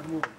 გადმო.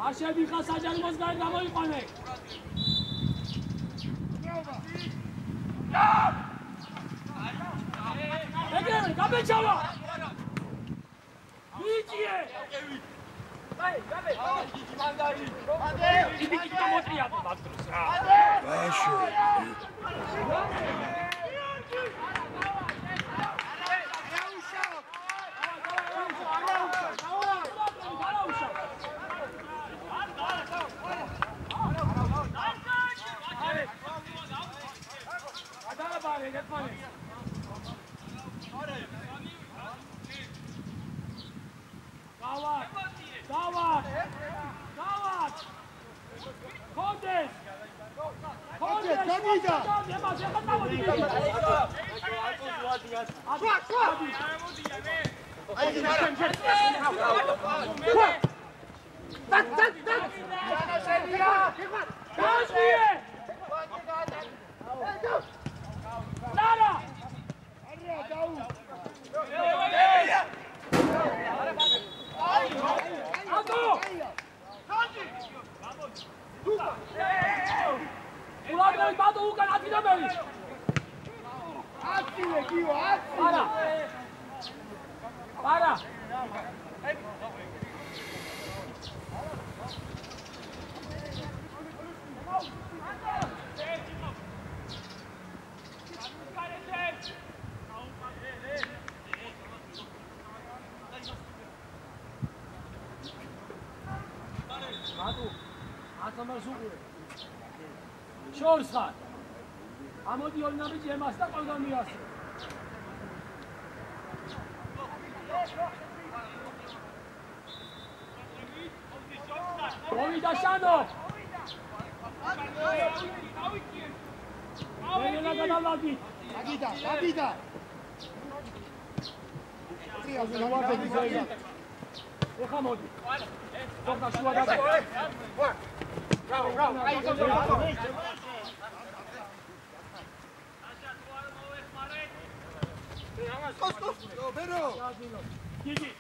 Așebi ca să ajungă măsgare la voi pane. Ege, gabe chava. Vigie. Hai, gabe. Mandari. Ade. Iki kita motria tu batrus. Bașu. შორს ხარ. ამოდი ორი ნაბიჯი ემას და ყველგან მიასე. მოვიდა შანო. ნელა გადავადი. აგიდა. ეხა მოდი. თორდა შუა დადა. ბერო. გიგი.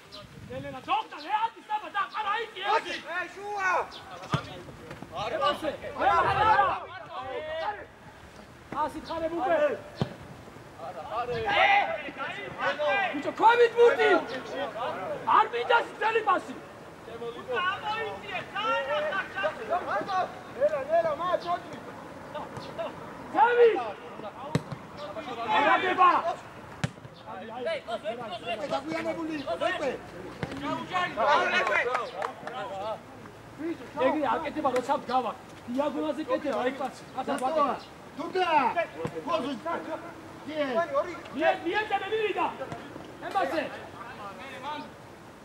ნელა თორდა რეატი საბა და ყარა იკი. შუა. ემასე. ასი ხარებუკვე. ბიჭო, ქვევით მურდი! არ მინდა სწელი მასი! გამოიწიე, ნელა, მაჩოდი! ქვევით! აღადება! დაგვიანებული, ვეპე! ეგრე აკეთება, როცა გავაკ. დიაგონაზე კეთება, ეგ კაცი. თუნდა! ხოზი! Niente venida! Embase!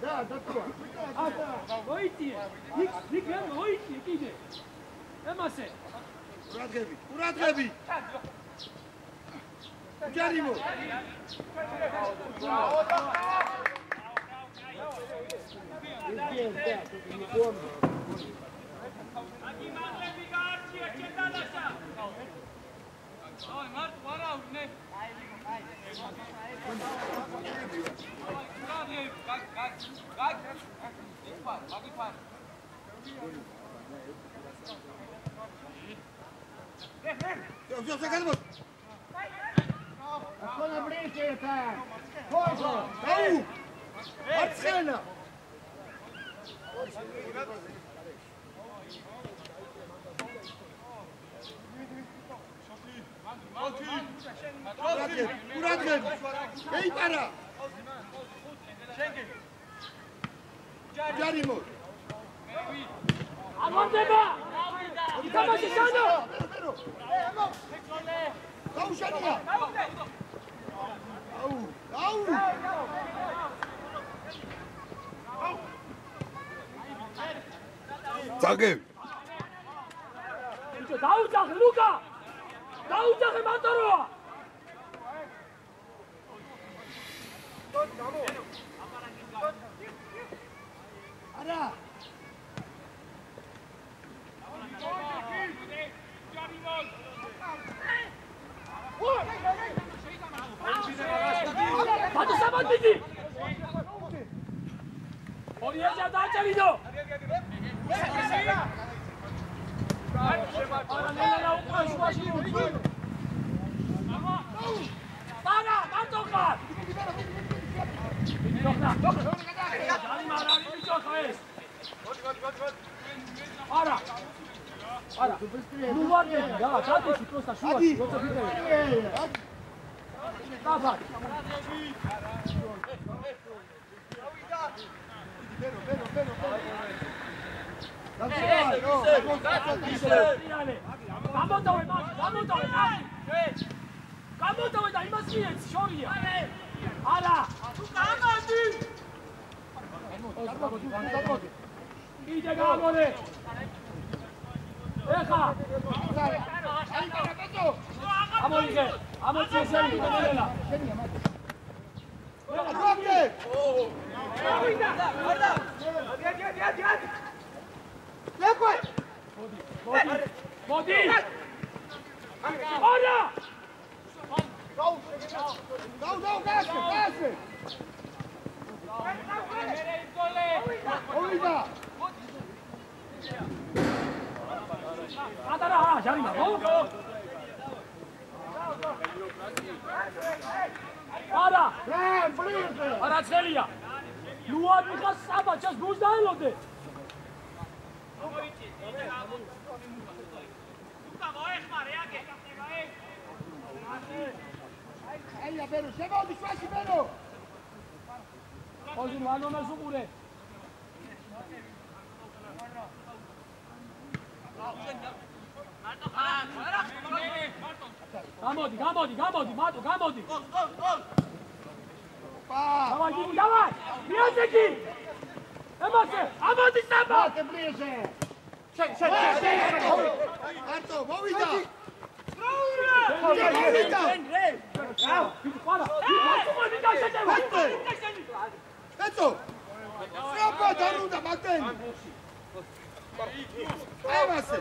Da, datua! Oiti! Nik oiti, kide! Embase! Uradgebi! Jarimo! Ой, Март, вара, не. Все, заканчивай. Кто на ближе это? Коза! Ау! Арцена! Uradgebi! Ey para! Jarimo! Amandeba! Itabashi Sano! Kaushania! Au! Zagev! Bicho, daudzah, Luka! Daudzah Mantoroa! Ara! Hadi sabat bizi! Oraya daçarino! Ara nela uqash washinu! Para, mantokar! Jani marari bicho khaes! Ara! Ara! Nu varde, da, chati просто шуа, просто битве. Давай! Გამოდავე და იმას მიეც შორია. არა! გამოდი! იდე გამოდე! ეხა! ამოიღე! ამოწი ესენი დანელა! Აკეთე! ავიდა! არა! ლეკვე! მოდი! არა! Დაუ, გასე! Ოვიდა! ატარა, ჟარიმა, ხო? არა! ბლიზე! არა ცხელია! ნუ არ მიხას საბაჩას გულს დაელოდე! Eia, Bero, შემოვდი შვაში, Bero! ხოზინო, არ მომას უყურე! გამოდი, მარტო, გამოდი! Давай, Диму, давай! Миозеки! Эмоции! Амоди саба! ბლიზე! Шей! Არტო, მოვიდა! Eto! Srapa danuda magdeni! Aimase!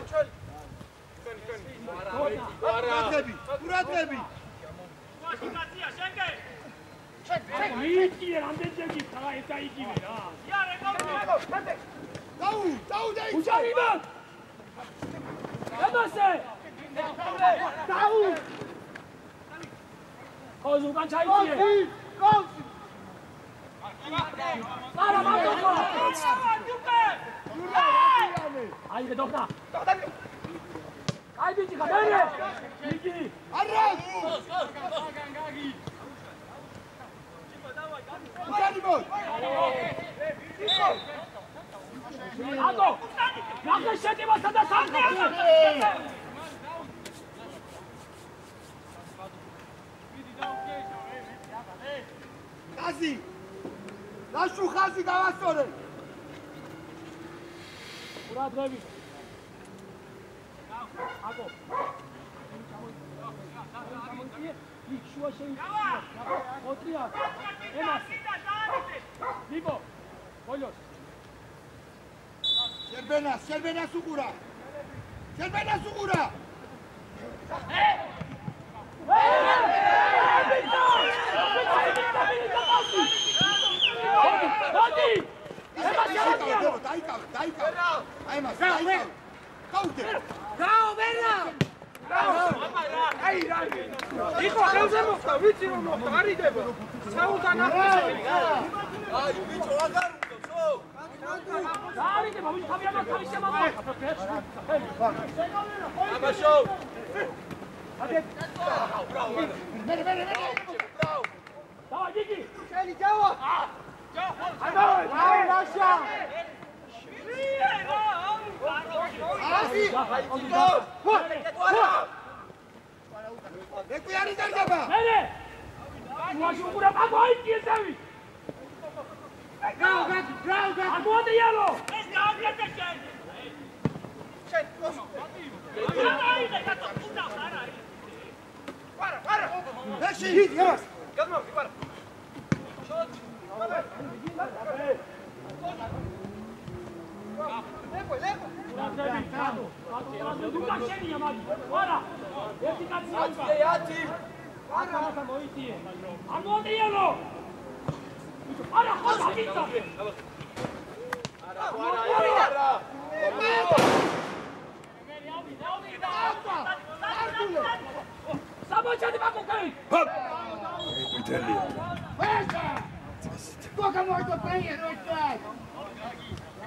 Uradnebi! მიიწიე რამდენჯერ გიქრა ეს და იგივე რა. დაუ დაი! უჯარიბა! ემასე! დაუ! ხოზუგან ჩაიწიე! კოვსი! არა მაგოქო! აი გედოხნა! აი ბიჭი გადაერე! იგი! არა! უჯარიბო! აკო! ნახე შეტივასა და სამყაროა! ხაზი! ლაშუ ხაზი დავასწორე! ურადღები! აკო! იქ შუა შეიძლება. ოტრია. ემასე. ვიბო. ბოლოს. შერბენას უყურა. შერბენას უყურა. დაიკავე. აი მას. გაუდე. გაუბერა! აი რა. იყო ხელზე მოხდა, ვიცი რომ მოხდა, არიდება. საუთან ახსენები. აი ბიჭო აღარ უნდა, ხო? არიდება, ვინ თავიანო თავის შემამა. აბაშო. დავა გიგი. შენი ჯავა. აი რაშა. აზი. ეკი არის დარგება. მერე. უაშო ყურა მაგოიწიე ზევი. გრაუგა. ამოდიალო. ეს გააგრეთე შენ. შენ კოს. აი და კატა არა. ვარა. ეში, იას. გადმოვი, ვარა. შოთ. ლეგო. დუკა შენია მაგი. ვარა. ერთი კაცი აუგა. ათი. არა მოიწიე. ამოდიალო. არა ხო დაგიწა. არა. საბოჭადი მაგოქი. იტალია. ვეშა. Сколько можно проехать, блядь?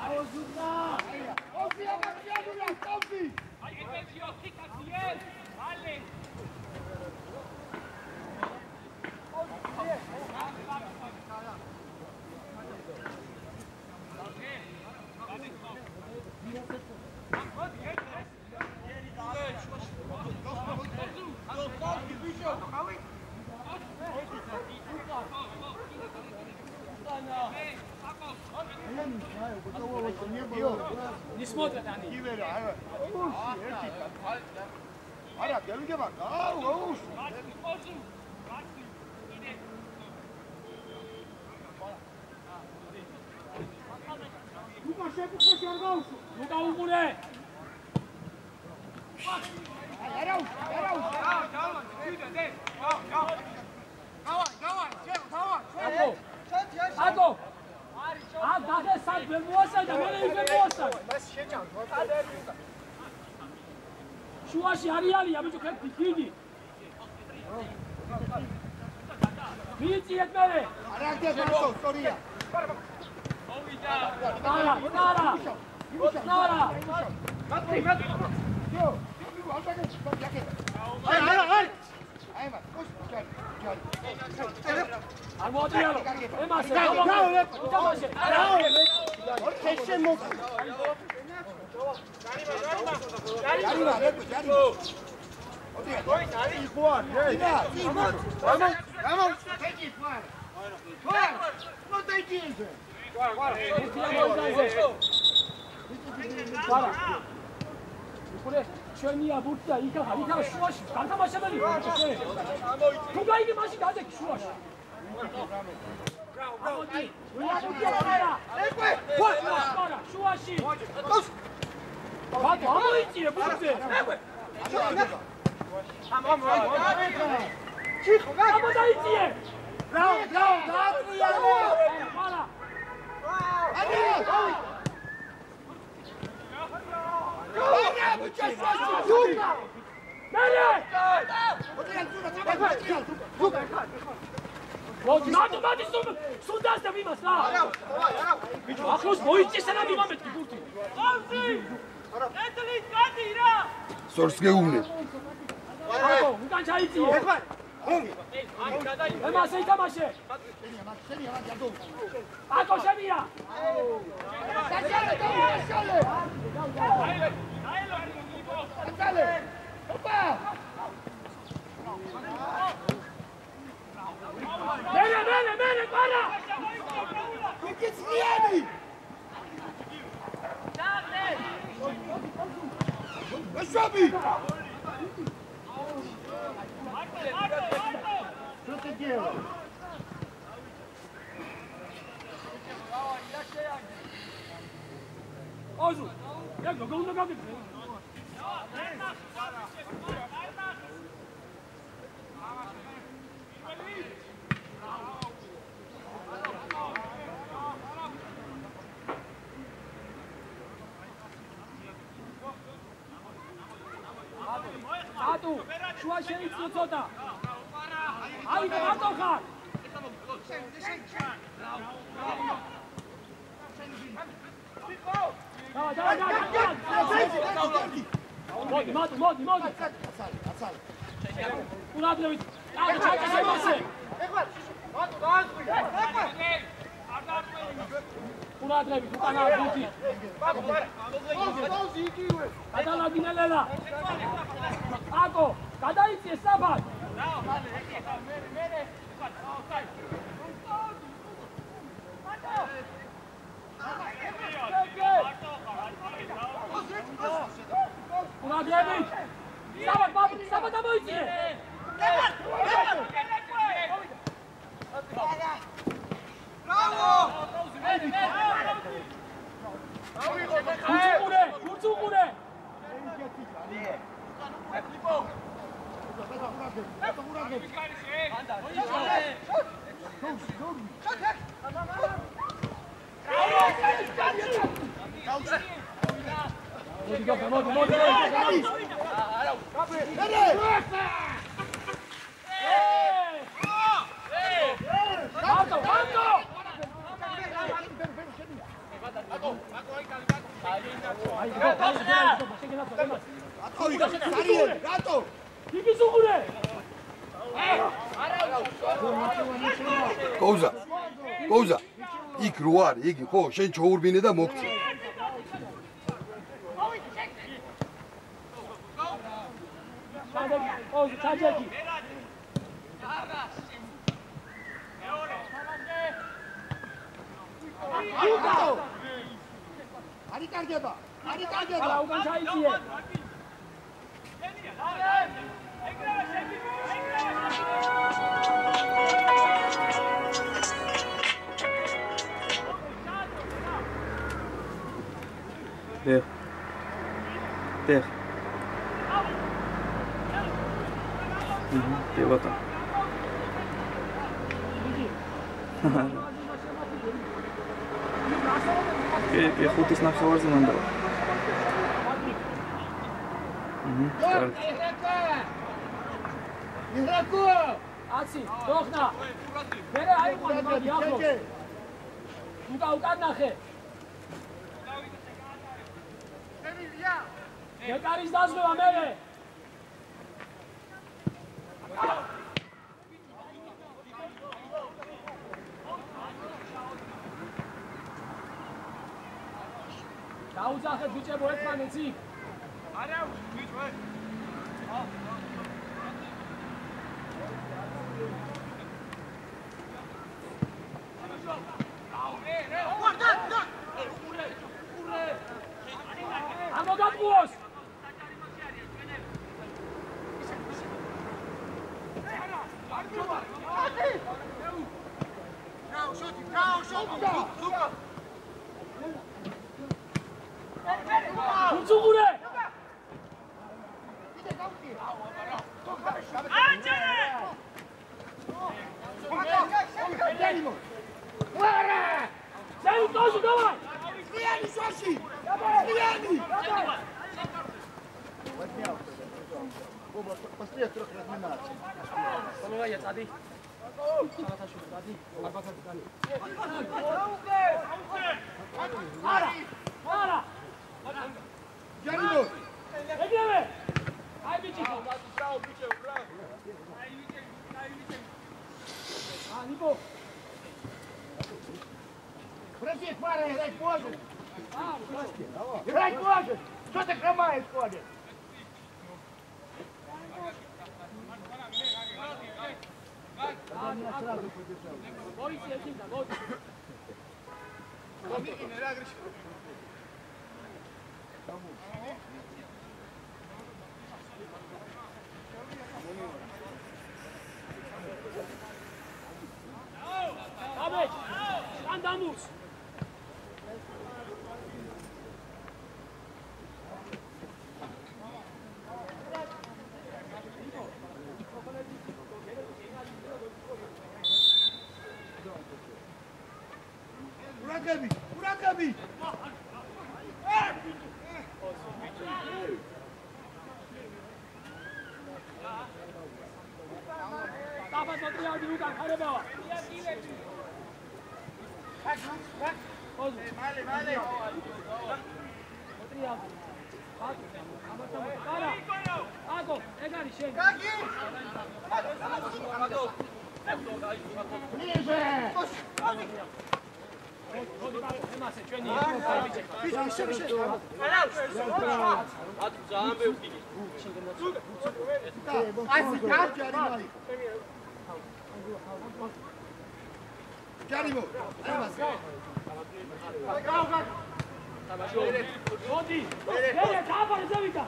აუზუნა. Офи, абакиадуля, офи. აი ეგეთიო ხიკაციე. ვალე. Не смотрят они. Ара, გელგება. აუ. Лука შეფუქეში არ გაუშო. ლუკა უყურე. არაუ. აკო. ა დაგე საერთოდ მოასადა, მე ისე მოასადა. მას შეჭამს, შუაში არიანია ბიჭო ხეთი დიდი. მიიწიეთ მერე. არა გებართო, სწორია. არა. მათი. ჯო, ალტაგე, ბაკე. აი. აი მას, კოს, ჯარი. ამოდიალო. ემასე, დავე. შეშენ მო. ჯარი. ოდია. არის იხوار, იდა. ამა, ტექი ხوار. ხوار. ნო ტექი ისე. ვარა. უყურე. ჩვენია ბურთი და იქა შუაში განთამაშებელი ვარ შე. თუ გაიგე მაშინ გადაგ შუაში. ამოდი. შუაში. ბატო ამოიწიე ბურთზე. ჩიხო გა ამოდაიწიე. რაო, დაატრიალე. მარა. ადი. Ωραία, μου τσέσαι, Ζούκα! Μέλε! Νάτο, μάτι στον τάστα βήμας, να! Ახლώς βοήθησε να βήμα με την κούρτη. Όψη! Έτελης κάτι, ηρά! Σόρς και ούνε. Άκο, μου κάνει τσαΐτσι. Έμασε, ήταμασε. Άκο, σε μία. Μένε, πάρα! Κουκιτσιένι! Μεσόμπι! Πρώτο γέλο. Όζου, έκο, κόβουν κάτι. Άτου, შუა შეიწიო ცოტა. აიდე, მარტო ხარ. მოდი. აცალი. ყურადღებით. აკა ჩაკა შემოსე. ბატო დაასწრია ყურადღებით, უკანა ბუთი. ბატო დაუსი იგივე გადალაგინელა. აკო, გადაიწიე საბად. ყურადღებით. საბად ამოიწიე. გურცუყურე. კოუზა იქ რო არის იგი ხო შენ ჩაურბინე და მოგწე ჩაჯექი არი კარგება არა უკან ჩაიწიე Ter. Devata. Ke ხუთის ნახევარზე მანდ. ირაკო! აცი, დოხნა. მერე აიყვანე მაგი ახლო. უკან ნახე. ეკარის დაზღვევა მერე. დაუძახეთ ბიჭებო ერთმანეთს იქ. არა ბიჭო ამოგაბუოს Ucugure! Сяни тоже, давай! Слияни, Саши! Слияни! После 3 разминаций. Половая, цади. Салаташу, цади. Арбака, цади. Ара! Янимо! Егеве! Ай, бичи! А, Нико! Проси, Фара, играть можешь? Играть можешь? Что ты хромаешь ходишь? Бойся, Ефимка, бойся! Абеч! Андамус! Урагами! Урагами! Давай, смотри, один удар, Харебова! Мали! Смотри, один. Кара! Аго, Эгари, шен! Ближе! Ემასე, ჩვენი Янимо! მოდი! ელე, დაბარე ზევიკა!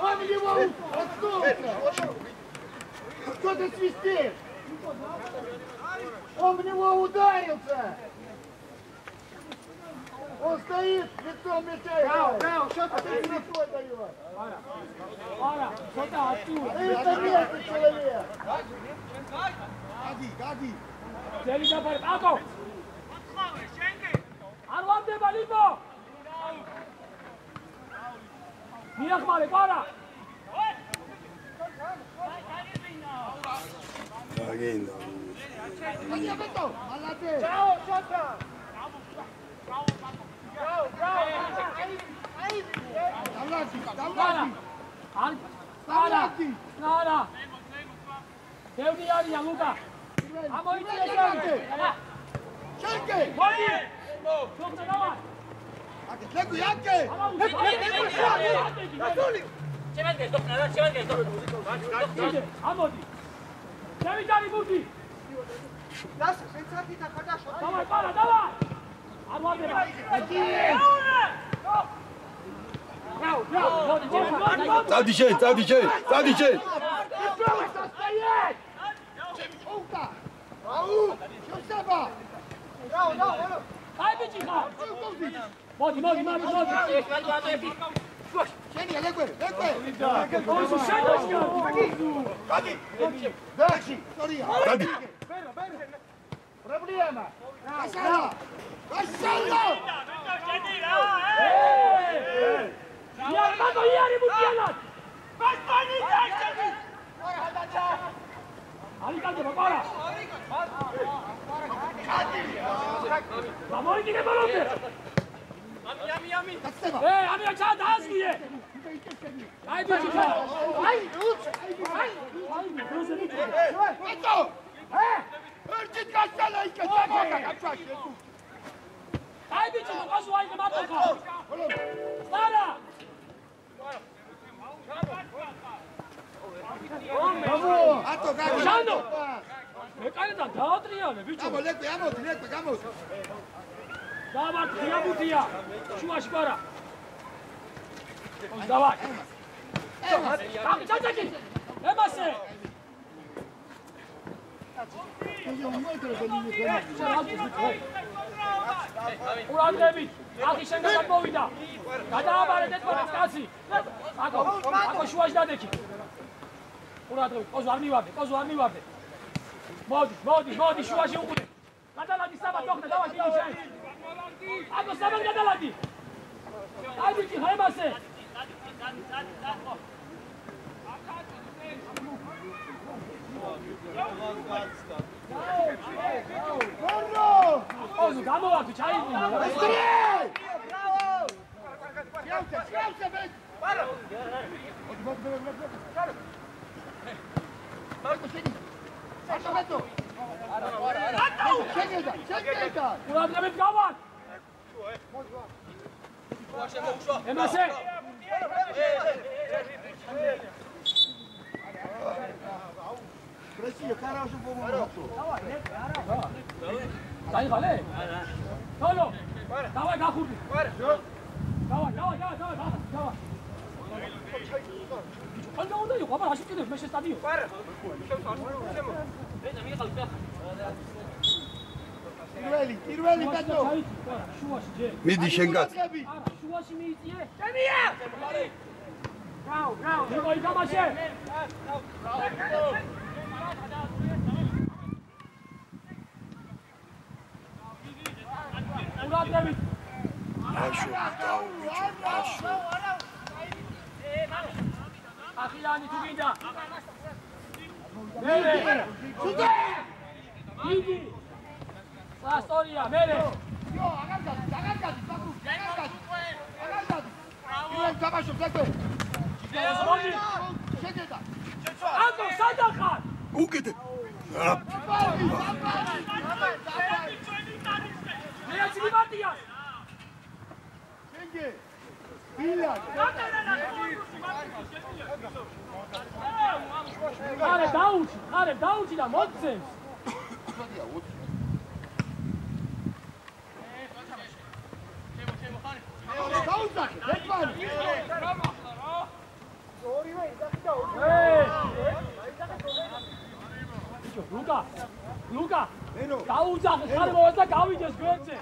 Он его отступил! Что ты свистишь? Он в него ударился! Он стоит, лицом мяча играет! А ты телефон даешь! Ара, ცოტა ატუე! Это местный человек! Гади! ძელი დაბარე, აკო! არ ვარდება, ლიბო! მიახმარე, ყარა! Agenda. Молодец! Чао, Шота! ყარა! არა! ბევრი არიან, ლუკა! ამოიწია ზევი! Шеньки! მოდი! სოფთა დავარ! Леку, Янки! ამოდი! ზევიტარი ბურთი! Das ist jetzt die Takada Shota. დავარ, ყარა, დავარ! არ ვარდება! Წადი შენ! Стоять! Умка! Ау! Что с тобой? აი ბიჭი ხარ! მოდი! Шеня, леку! ოი შენაში! Дальше! Смотри! Წადი! Проблема! Касала! იარბატო იარი მუდიანად! ალიკანდება ყარა! გამოიგინე ბოლომდე! ამი! ამია ჩადაასვიე! აი ბიჭი ხარ! აი! Ето! Эрчит касала и касала! აი ბიჭი მოყავს ვაიღე მარტო ხარ! ყარა! Ато, как? ჟანო! მე კაიდან დაატრიალე ბიჭო! Გამო, леку, გამო! დავარ დიაბუტია! შუაში ყარა! დავარ! ჩაჭაკი! ემასე! ყურადღებით, ახი შენგან მოვიდა. გადააბარეთ ერთმანეთს კაცი. აკო შუაში დადექი. ყურადღებით, ყოზო არ მივარდე. მოდი, შუაში უყურე. გადალადი საბა თოხდა, დავაი დიდი შენ. აკო საბა გადალადი. აი ბიჭი, ხემასე. ოზო გამოვარდი ჩაიდინე. ყურადღებით გავარ. ემასე. Россия, хорошо помогла. Заехали? Толо. Давай, гахурди. Давай. Анда უნდა იყო, აბა რაში კიდევ მე შესტადიო. პირველი ბატონო. შუაში ჯე. მიდი შენ კაც. არა, შუაში მიიწიე. ჩემია. გაუ. მიგოი გამაშე. ყურადღებით. აშო, აშო. ახილანი თუ გინდა. მერე. სუდა. იგი. სასტორია, მერე. იო, აღარ გადი. იო, გამაშობ, ზეთო. მოდი. შეგედა. აკო, სადა ხარ? უკეთე. მე აჩივარტია. შენგე. ბილად. ხარე დაუჩი და მოწევს. დაუძახე, ერთმანი. ლუკა. დაუძახე, ხარ მოვა და გავიდეს გვერდზე.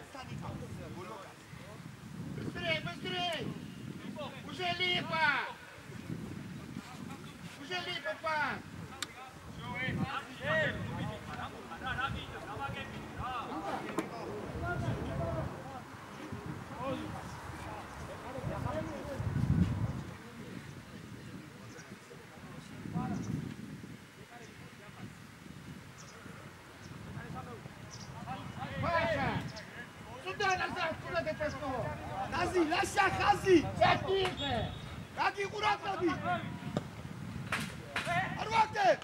Быстрее! Уже липа, па! Lascia Hazi! Aqui Kuratabi! Arvate!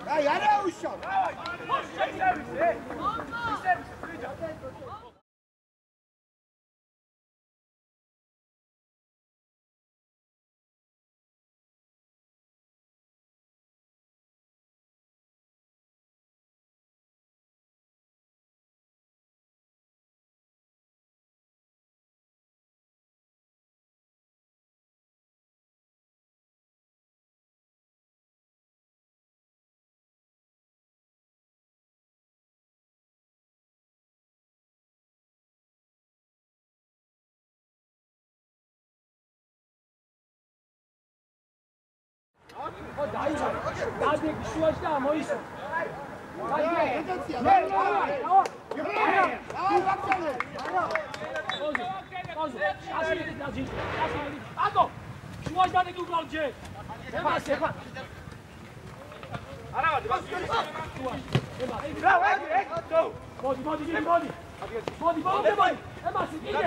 Ai, ara ușa! Dadi şuaş da moiso. Ako, şuaş da ki ukalce. Sepa. Ara hadi bak. Bravo, go. Body. Hemen sikine.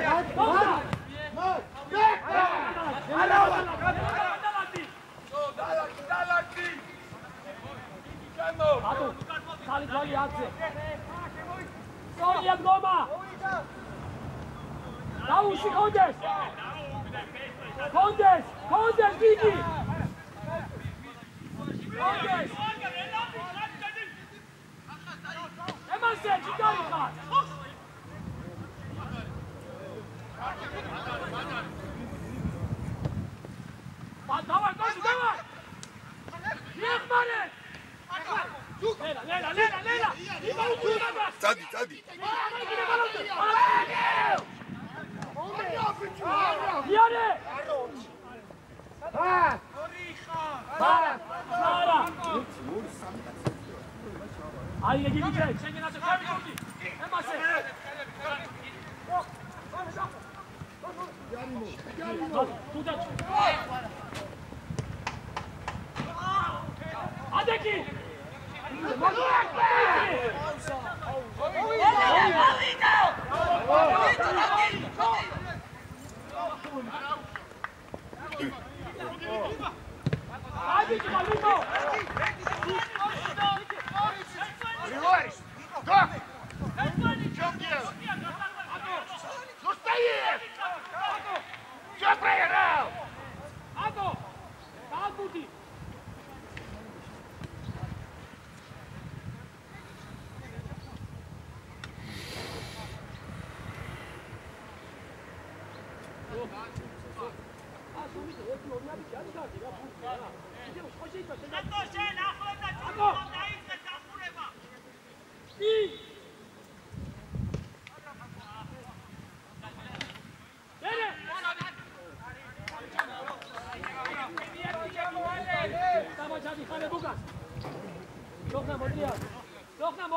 Dalaki. Ado, kali atse. Sonia Goma. Naushi Kondes, Gigi. Kondes. წადი. იარე! აი იგი ვიჭრე, შეგენაცე ხარ ვიქოდი. ემასე. თუდაც. ადეკი. Григорий, как? В чем дело? Ну стоишь! Все проиграл! Ато! Как бути?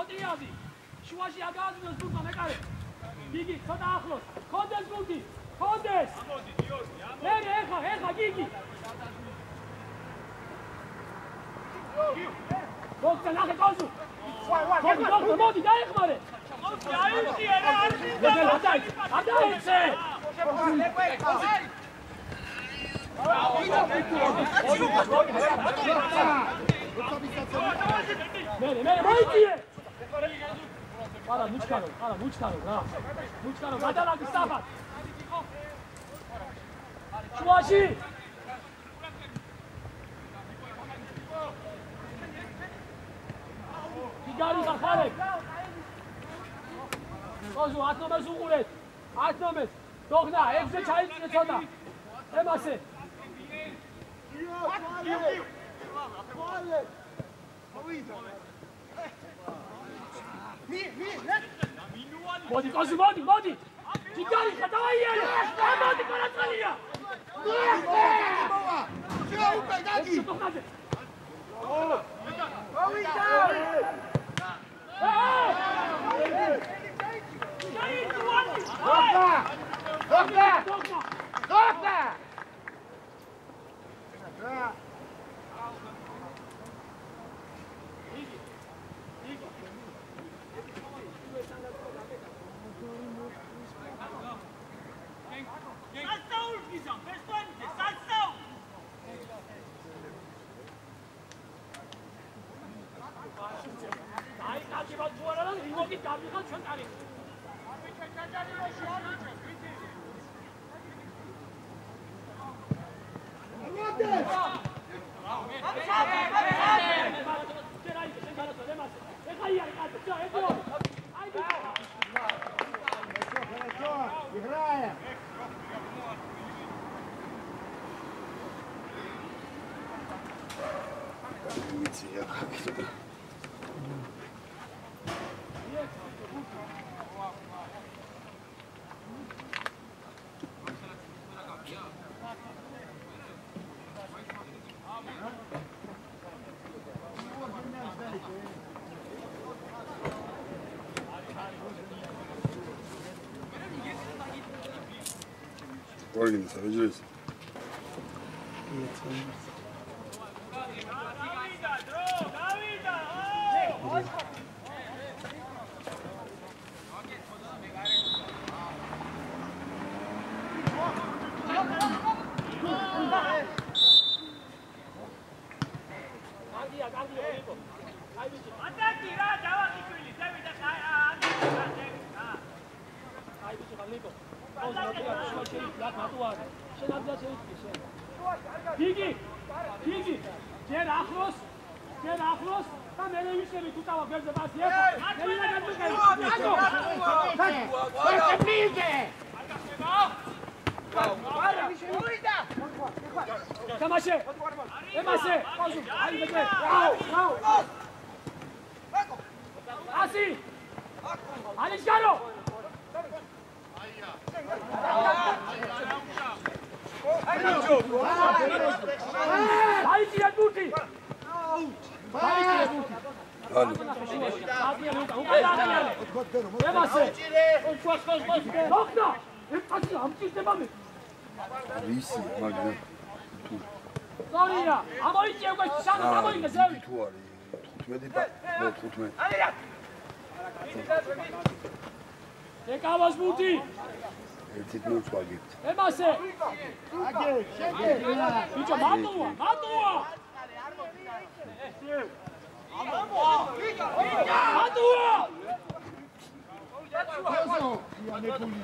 მოტრიაზი შუაში აგაზნოს თურმა მეკარე გიგი ცოტა ახლოს ხონდეს გუნდი ხონდეს ეხა გიგი გოგდა ნახე კოზუ მოდი დაეხმარე ადაიცე მე მოიწიე არა მუჩქარო რა მუჩქარო გადალაგი საფად შუაში გიგარი ხარებ ყოზუ 10 ნომერს უყურეთ 10 ნომერს დოხნა 6-ზე ჩაიწიე ცოტა ემასე მოდი ყოზუ მოდი გიგარი ხა დავაიარე მოდი კორაცალია Все, Гаги! Догна! Играем! Origin, savage. გიგი ჯერ ახლოს და მე ვიშები თუ დავა გვერდზე პასი ეხა მე თამაშე ემასე ყოზუ აი ბეჭე ასი არის გარო. დაიჭირეთ ბურთი. დაიჭირეთ ბურთი. ალი. ემასე. დოქნა. ეთასი ამჭირდება მე. ვისი მაგნა. სორია. ამოიწე უკვე შანს ამოიგე ზევი. თუ არის 15 და 15. ეკავას ბურთი. ერთით მოვწვაგებთ. ემასე. აგე, შეგე. ბიჭო მატოა, მატოა. მატოა. ოზო, იანებული.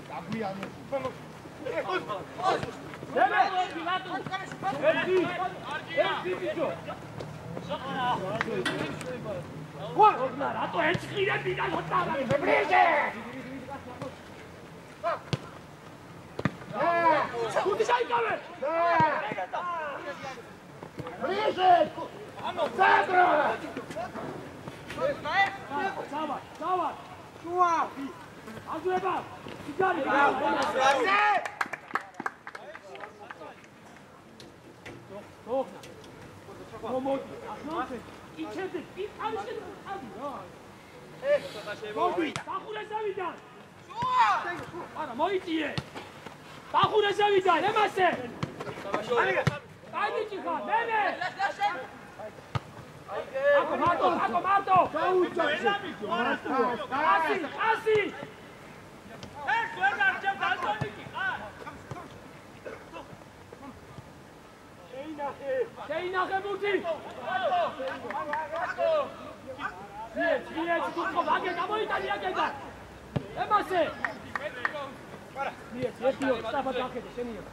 დაგვიანე. ერთი ბიჭო. ვა, რატო ეჭირები და ხოთარა? ბრიჟე. გუთი საიკავე. ბრიჟე. ცენტრო. დავა. შუა. აზრება. იჯარი. დოქნა. მოდი. ახლა იჩენდი. არის შედი რა. მოდი. დახურესავიდან. შუა. არა, მოიწიე. დახურესავიდან, ემასე. დაიჭი ხარ, მენე. აკო მარტო. გაუჭა. ასი. ეს ვერ არჩევ დალტონიკი, ხარ? შეინახე ბურთი. მიეც თუქო ვაგე გამოიტანე აქედან. ემასე. მიეც ერთიო სტაფად აქედე შენია.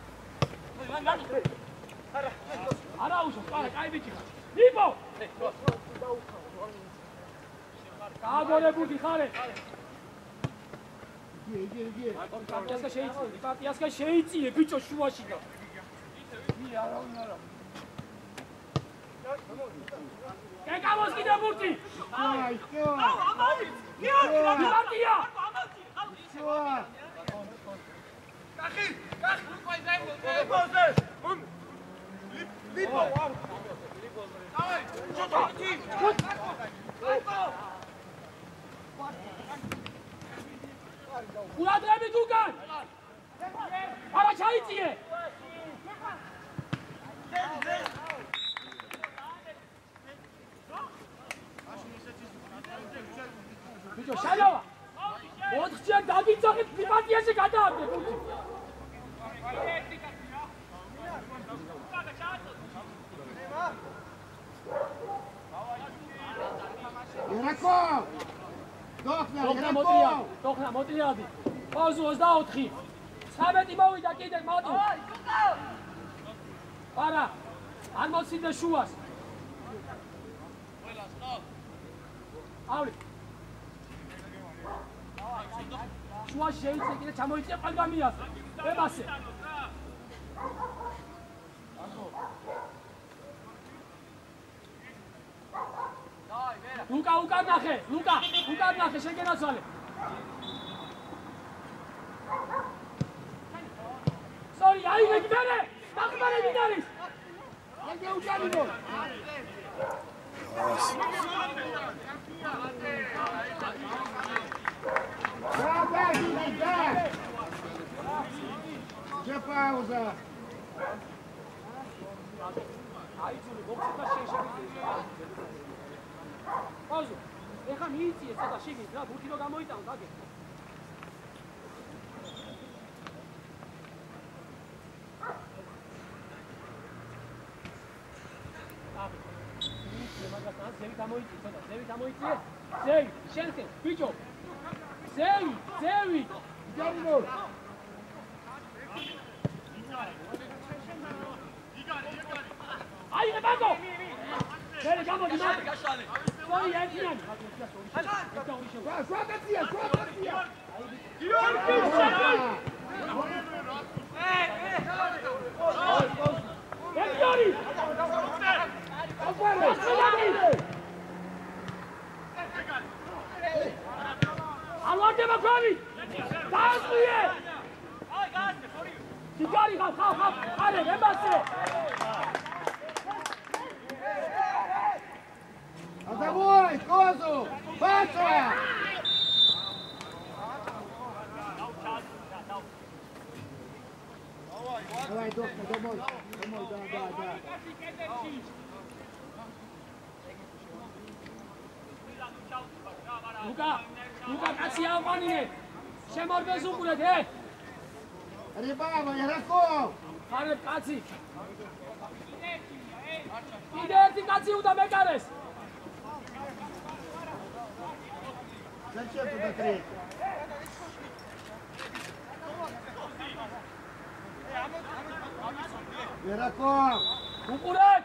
არა უშო, არა, კაი ბიჭი ხარ. ნიპო. გააგორე ბურთი ხარე. იგი. პარტიასკა შეიწიე ბიჭო შუაში და. არა. ეკავოს კიდე ბურთი. აი, შო. ამავი. პარტია. შო. კახი, უკვე დაიმოზე. ლიპო. აი, ჩოტი. ყურადღებით უკან. არა ჩაიწიე. ბიჭო შალავა. 4-იან დაგიწახეთ პარტიაში გადააგდე ბურთი. ერაკო. დოქნა მოტრიადი. პაუზი 24. 13 მოვიდა კიდე მატო. არა. არ მოსიდე შუას. ავრი. შუა შეიძლება კიდე ჩამოიწია ყალბამიას. ემასე. ლუკა უკან ნახე შეგენაცვალე. სორი, აიღე მერე. დახმარე მინარის. აგე უჭალინო. C'è pausa. პაუზა. ეხა მიიწიე ცოტა შიგნით რა, ბურთი რო გამოიტანო დაგე. ზევი გამოიწიე. ზევი, შენკენ, ბიჭო. ზევი. ჯარინო. აიღე ბაგო. მერე გამოდი მაგ. სორი ერთიანი. სვატაცია. ერთიანი. არ ვარდება ქვევი დაასწრიე სიგარი ხარ ხარ ემასე Отдавай, козу! Паша! Давай, доктор, домой, да. Лука, кაცი ავყანინე. შემორბეს უყურეთ, Рибава, Яраков! ხარებ კაცი. კიდე ერთი კაცი უნდა მეკარეს. Зачем туда третий? Яраков! უყურეთ.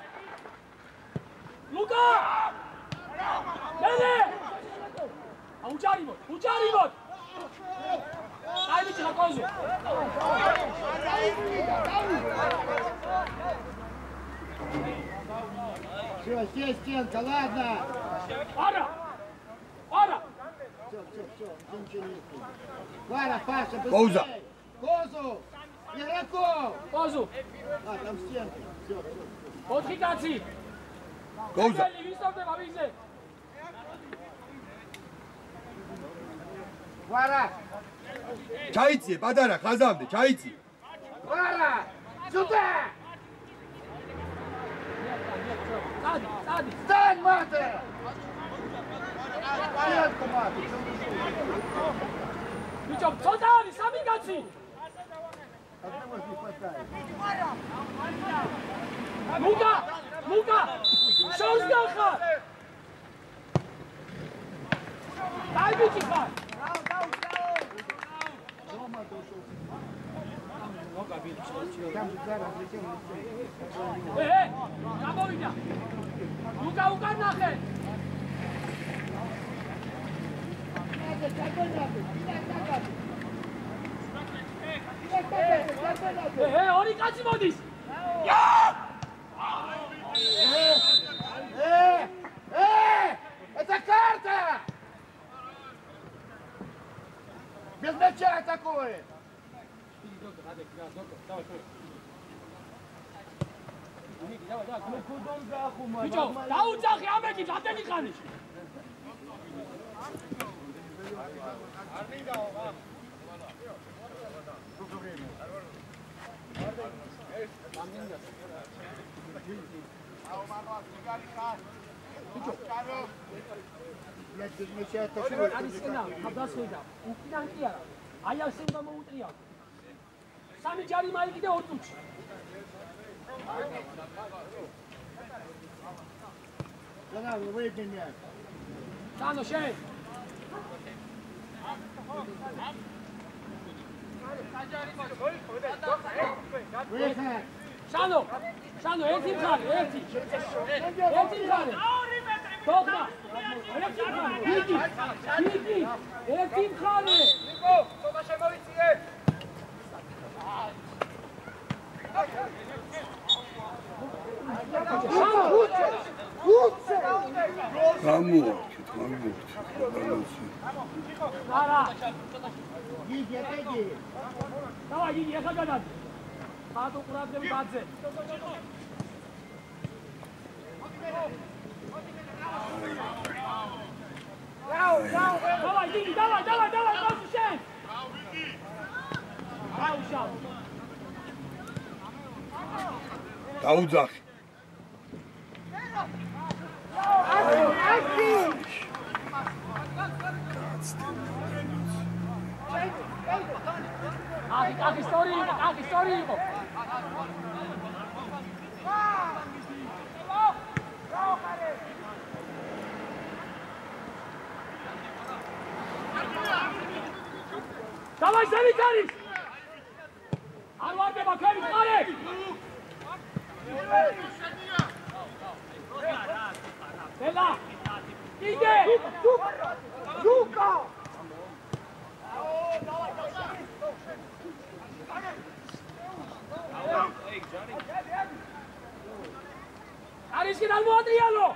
ლუკა! მერე! უჭარივოთ! აი ვიცი რა კოზო. Все, здесь стенка, ладно. არა. Все, ничего не есть. Вара, Паша, быстрее. Коуза. Козу! Яраков! კოზო. А, там стенка. Все. 4 კაცი. Коуза. ვისწავდება ვიზე? Вара! ჩაიწიე, პატარა, ხაზამდე, ჩაიწიე. Вара! Сюда! წადი. Стань, маты! Стенку, маты! ბიჭო, ცოტა არის, 3 კაცი. Одного не хватает. ლუკა! შორს გახარ. დაი ბიჭი ხარ. Там же зараз летел. გამოვიდა. ლუკა უკან ნახე. ორი კაცი მოდის. Это карта! Без мяча атакует! ბიჭო, დაუძახი ამეკი რამდენი ხანი? Блядь, без мяча атакует! არის სინა, თავდასხმიდა. უკიდან კი არა. აი ასე უნდა მოუტრიალო. 3 ჯარი მაიკი და 2 წუთში. Канал, выйди мяч! ჩანო შენ. Выход! შანო, ერთი მხარე, ერთი მხარე. თოხა. ერთი მხარე. დიდი. ერთი მხარე. ნიკო, ცოტა შემოვიციე. გამოვარჩით. არა. Иди, отойди! давай, დიდი, ახლა გადადი. ხატო ყურადღები ბაძე. давай, დიდი, давай, გასი შენ. აუშავ. დაუძახი. აკი ისტორია იყო. давай, ზევიკარი. არ ვარდება ქვევი ხარე. ბელა. კიდე. Luka! არის კი დამოატრიალო.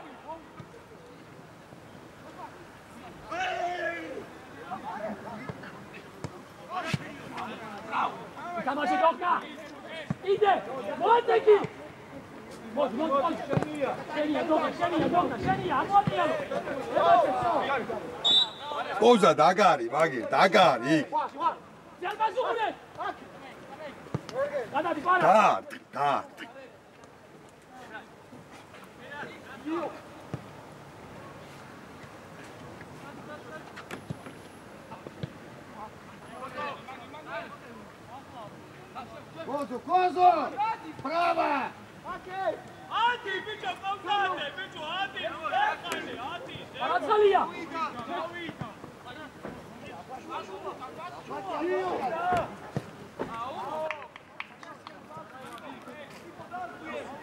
ათამაშე დოხკა. იდე, მოაწექი. მოდი. შენია დოხკა, ამოადიალო. კოუზა დაგარი, მაგი, დაგარი. ზელბაზუღლე. გადადი პარა. და. Kozo! Prava! Ati, bicho, contate, bicho, ati. Parazzalia!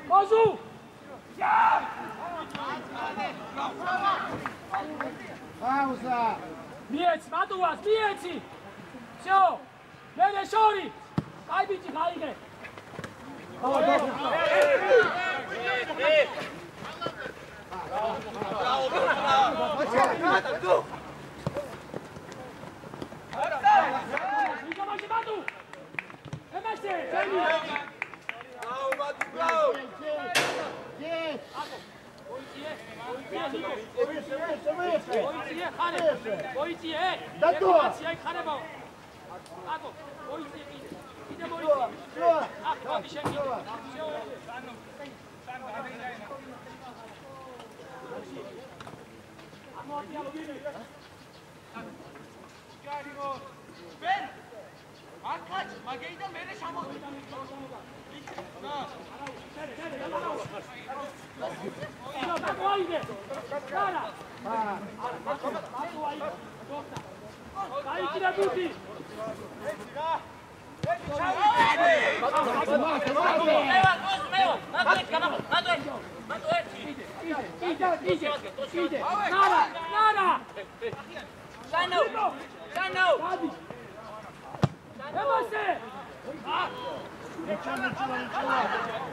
Kozu! Pausa! Mieci, Matuas, mieci! Всё! Bene, Shori! Hai bici, haide!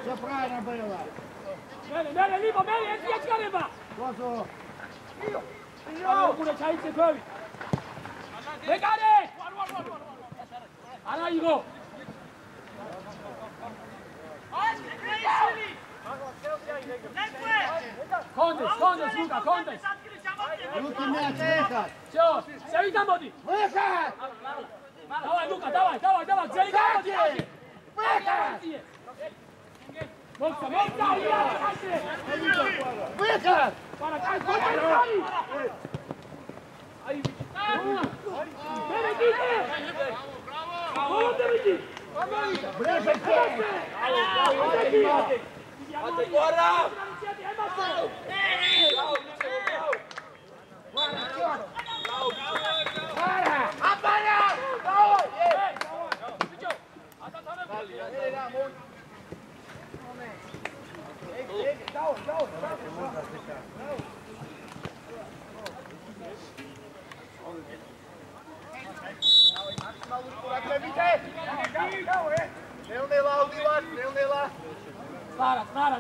Все правильно было. Bene, Libo, bene, e via Scareva! Kozo! Pure c'hai quelli! Legare! Alla Igo! Condes, Luca, Condes! Руки мяч, выход! Все, Зелика моди! Выход! Давай, Luca, давай, Зелика моди! Выход! Мокса, Выход!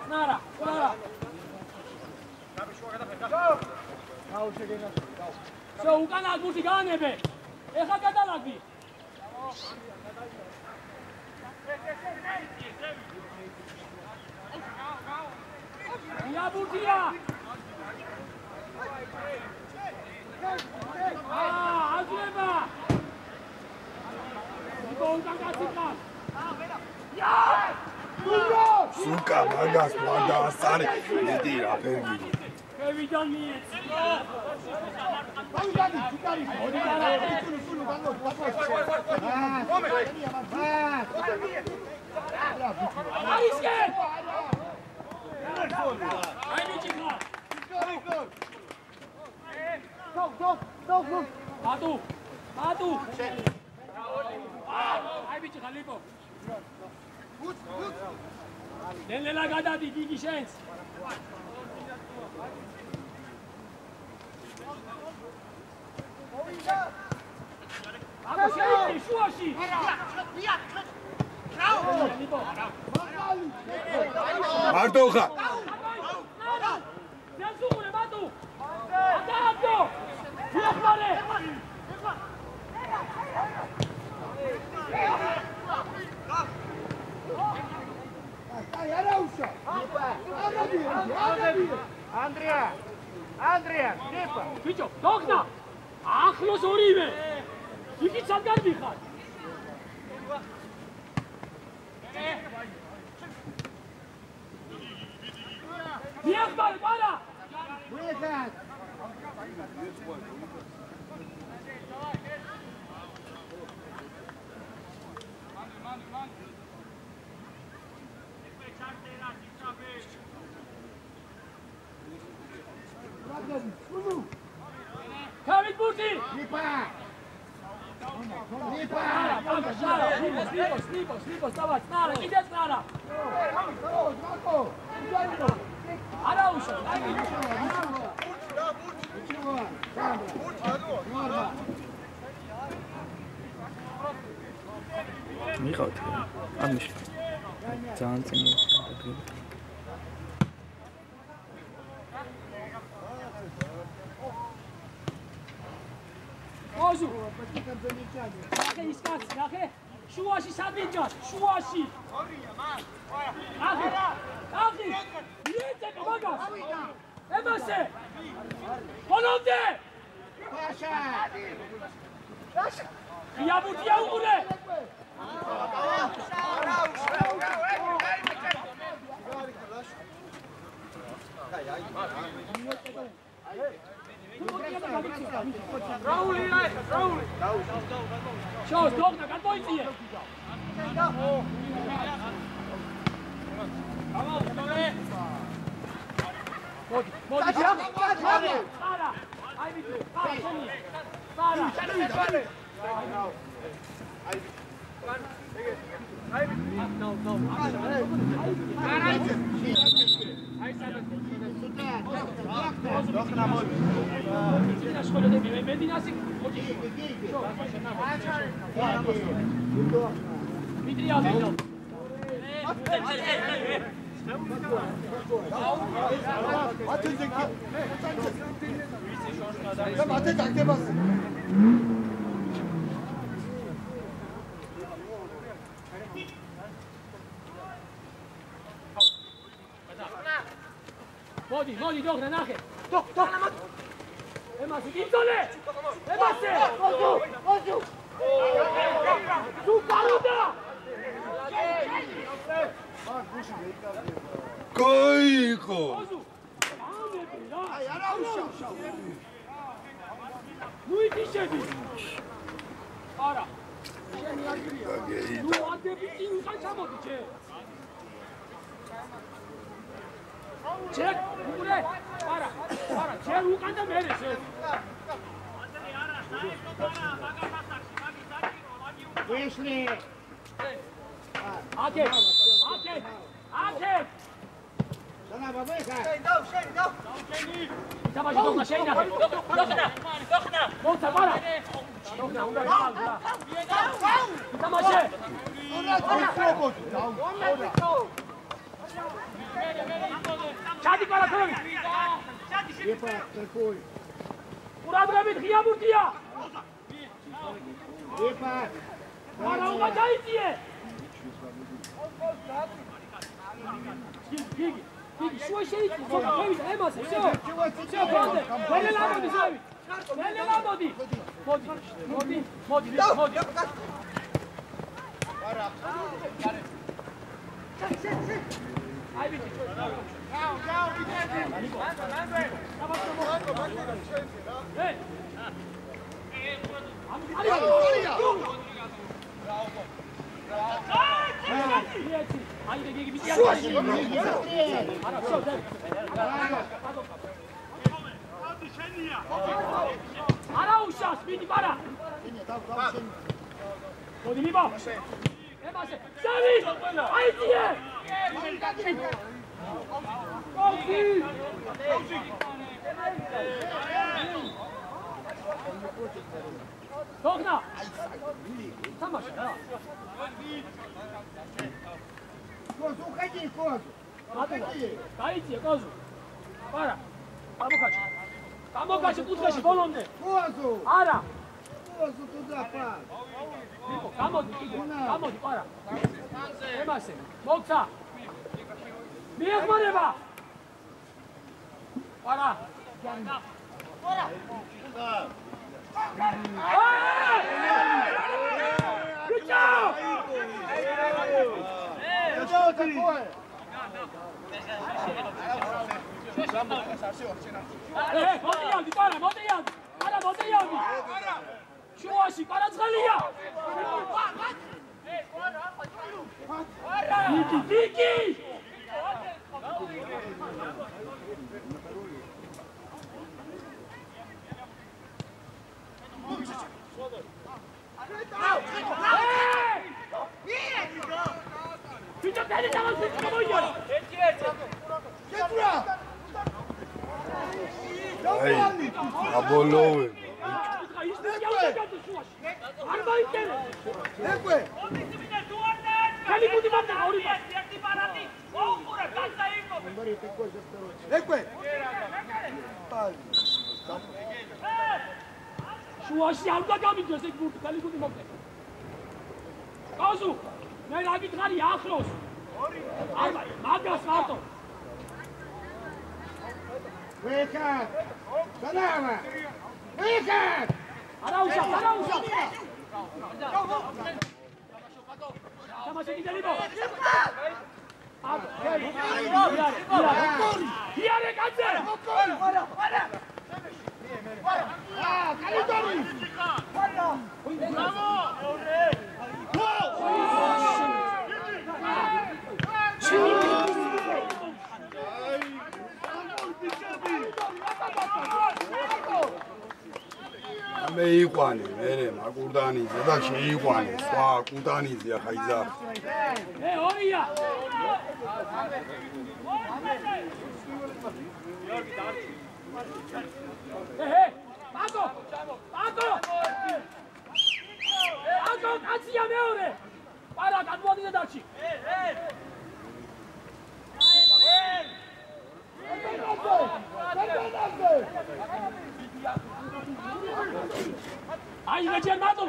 Snara! Все, უკანა გუთი განებე. ეხა გადალაგდი. იაბურთია. აძლება. უკან გაციკა. Suka, magas, manda, asare. Nidi, rapergi. Evitami. Matu. Hai bici Khalipo. Nelle la gadati Gigi Shens. Shuashi. Martoja. Yazure Matu. Atato. Fiafare. ბიჭო, დოგნა. ახლოს ორივე. იქით სადგარ მიხარ. მიახმარე, პარა. ვიღაც. Kavit Burti! Lipa! Lipa! Snipos, давай, снара, иди снара! Ара ушо! მიყავთ ამაში ძალიან წინია Ოზუ! ნახე ის კაცი, ნახე! შუაში სადინჯას, შუაში! ნახე! ნახე! მიეწევი მაგას! ემასე! ბოლომდე! Pasha! იაბუტია უყურე! Rauli, Rauli! Šaus, dogna, gadbojicije! Modi, Sara! Aj vidi, Sara, šeni! Sara! Modi, dogna, nahe! Dogna, modi! Emase, gitole! Emase! Ozu! Tu paruda! Koiko! Ozu! Ay, ara uşa! Nu itișebi! Ara! Nu adebi tinu kaçamadı ce! Çek, uğre! Para, çek uğanda merese! Вышли! Akep! Sana babayka! Savaşı dokna, şey nahe! Dokna! Monsa, para! Dokna, onda kaldı! Savaşı! Çadı para koy! Lipa, такой! Murat Rabit, Hıya Burtiya! Lipa! Para uğa cahitiye! Gigi, şu şeyi koy, emase, все, konde, böyle lamodi zövi, böyle lamodi. Modi. Ay bitti. Hey. Haydi Gigi bir şey Ara uşas, bidi para. Modi mi bak. Emase, Sami, haydi ye. Kofi. Dogna. Tamam ya. Козу, уходи, Козу! Уходи! Дайте, Козу! Пара! Камокачи, пускаши, боломне! Козу! Ара! Козу туда, пар! Камоди, пара! Эмасе! Мокса! Миехмареба! Пара! შუაში არ დაგამიჯოს ეგ ბურთი ხელი გუნდი მოგდე. კოზუ, მე რა გითხარი ახლოს. არა, მაგას მარტო. ვეკა! სანამა! ვეკა! არა უშა. თამაში დიდელიბო. იარე კაცე! კალიდორი! მე იყვანე, მე მაგურდანიზე და შეიყვანე, სხვა კუდანიზე ახლა იზარ. ორია. აკო! კაცია მეორე. პარა გადმოადგინე დარჩი. აი მეჯერ მატო.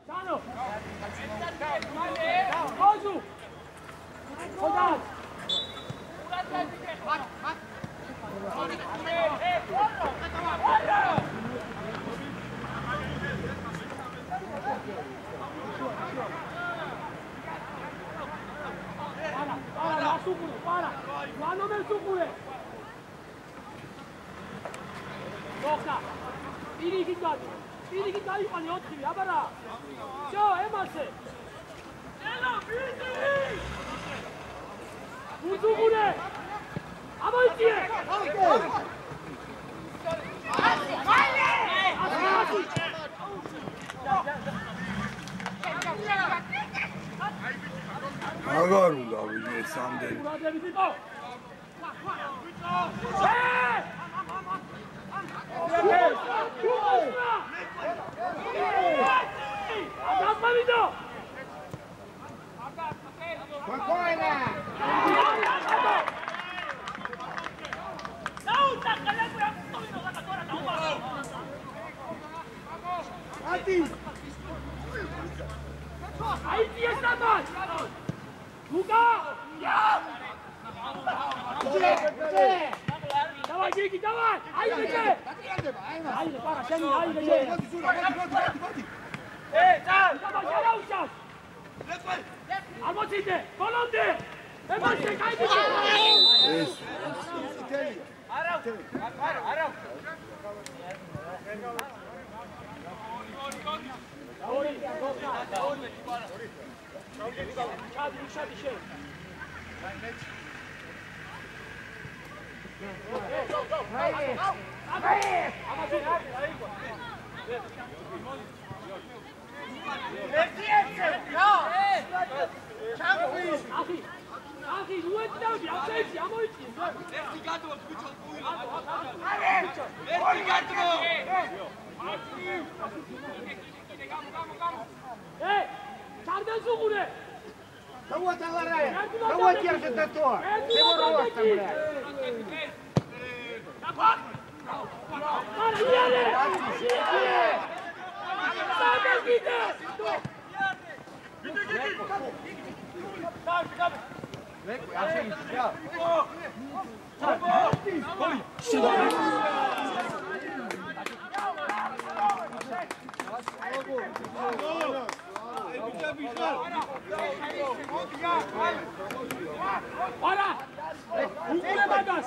Sano! Ozu! Soldat! Para, sucure, para! Quando me sucure! Toca! Idi გაიყვანე 4-ი, აბარა. Всё, ემასე. ელო, ბიდი! უძუღურე! ამოიწიე! აღარ უნდა ვიდე სამდენი. ურადებით იყო. Agapamido! Spokojna! Ati! Aí tinha essa mãe! Luca! Давай, Гики, давай! Айде! Айде, пара, შენი, айде, შენი! Давай, შენ აუჩას! არ მოწიდე, ბოლომდე! ემასე, კაიდი! არა! Ჩადი შენ. Αχი, უეცი დავდი, ამცეიცი, ამოიწი. ერთი გატო, ბიჭო, ერთი გატო. ჩარდენს უყურე. Да вот Аларай, да вот держит это. Ты его роста, блядь. Para! Ukule bagas!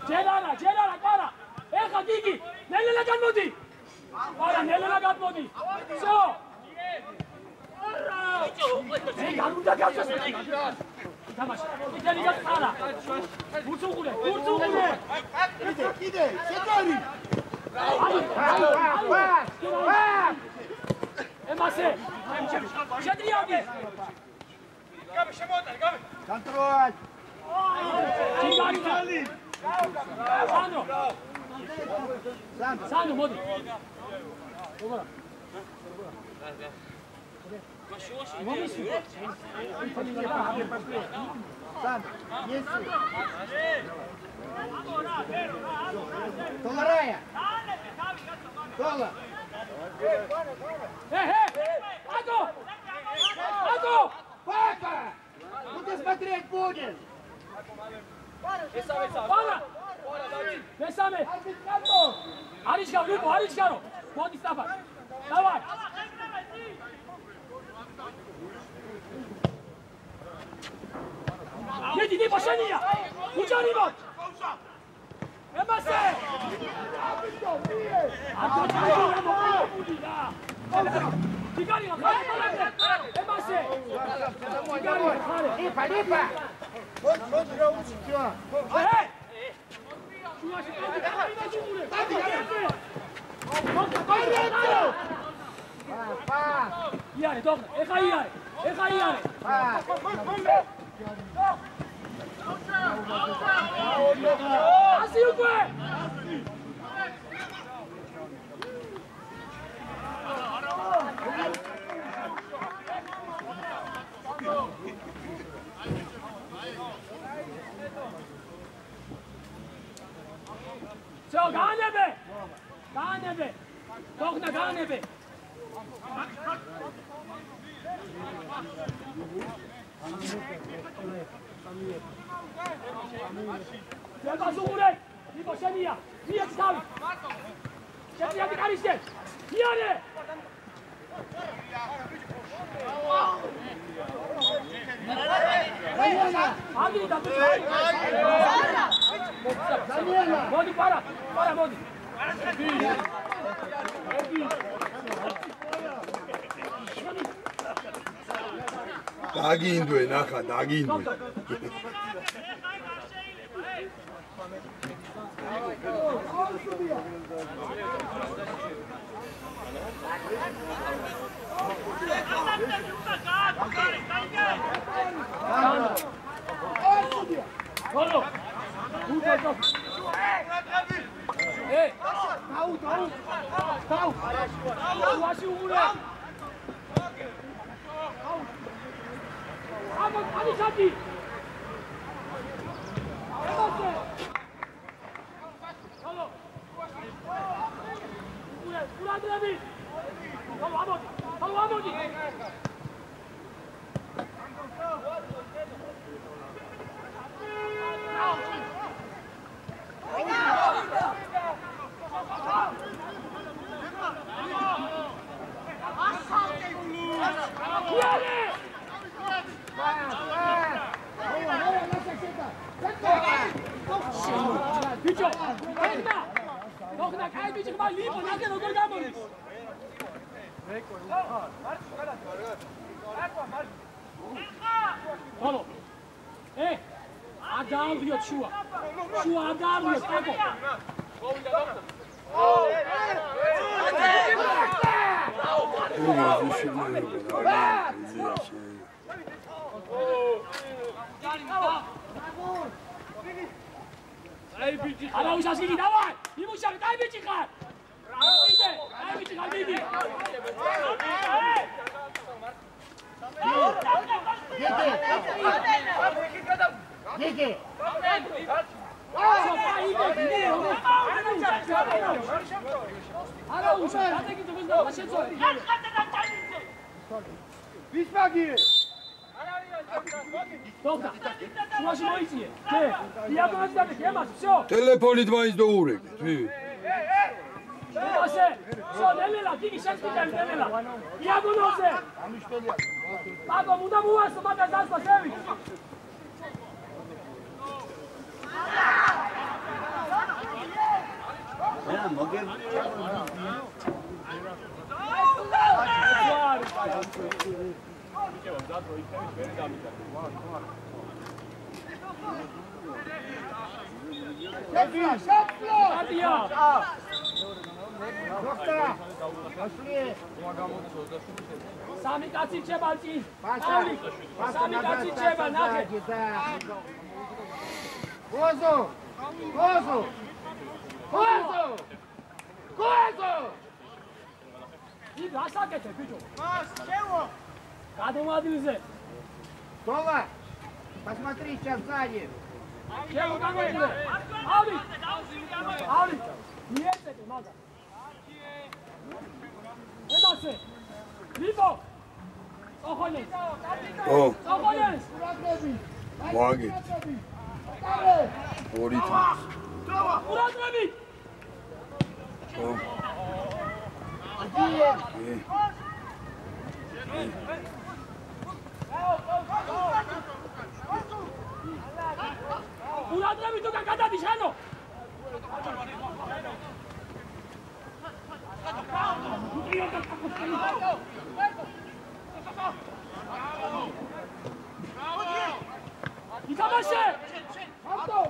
Celala, para! Ეხა გიგი, ნელელა გადმოდი! Para, ნელელა გადმოდი! Всё! გამუნდა გავსეს! თამაში, იდენი გახარა! უცუღურე! Კიდე, შედარი! ემასე! შედრიადი! Gabi, შემოატარე, Gabi! Контроль! ჩიგარი! Sandro, მოდი. უბარა. მომისი. Сандро, есть. Толарая. Тола. Аго! Папа! Ну ты смотреть будешь? Пара! Mesame! Arishkaro, Lupo, Arishkaro! Modi stapa! Давай! Иди, не пошения! Учани вот! Эмасе! Тигari, Эмасе! Липа! Вот раучи, всё. Эй! Iare, dobra, ეხა iare. Asi უკვე! Всё, განებე! Დოგნა განებე! Ზებაზუღურე! იბო შენია! მიეც თავი! შენია დიკარიშე! იარე! Άντრი და მოდი პარა მოდი. დაგინდვე ნახა, დაგინდვე. Golo! Ei! Tau! Uași umure! Ani Chati! Emase! Golo! Ura drevi! Golo, amodi! მოხდა კაი ბიჭი ხმა ლიპო ნახე როგორ გამოდის ბოლო არ დაავდიოთ შუა არ დაავდიოთ ეკო არა უშავს იგი დავაი იმუშავე კაი ბიჭი ხარ იდე კაი ბიჭი ხარ მიდი გიგე არა უშავს დაგიგე და შეწოდი ვის მაგიე დოგდა შუაში მოიწიე ჯე დიაგნოზი დადე გემას всё ტელეფონით მაინც დაურეკეთ ასე всё ნელა დიდი შეწყვიტები ნელა დიაგნოზე ბაბა მუდა მოასო მაგას დასვა შევი რა მოგე სამი კაცი რჩება წინ სამი კაცი რჩება ნახე გოზო იქ ასაკეთე ბიჭო გადომადილზე Тола, посмотри сейчас сзади. შევო გამოდი ავი მიეცეთე მაგა ედასე ლიბო ოხონეს ოხონეს ვაგეთ ორი თავს ურადრები ურადრები თუ გადადი შანო ითამაშე მარტო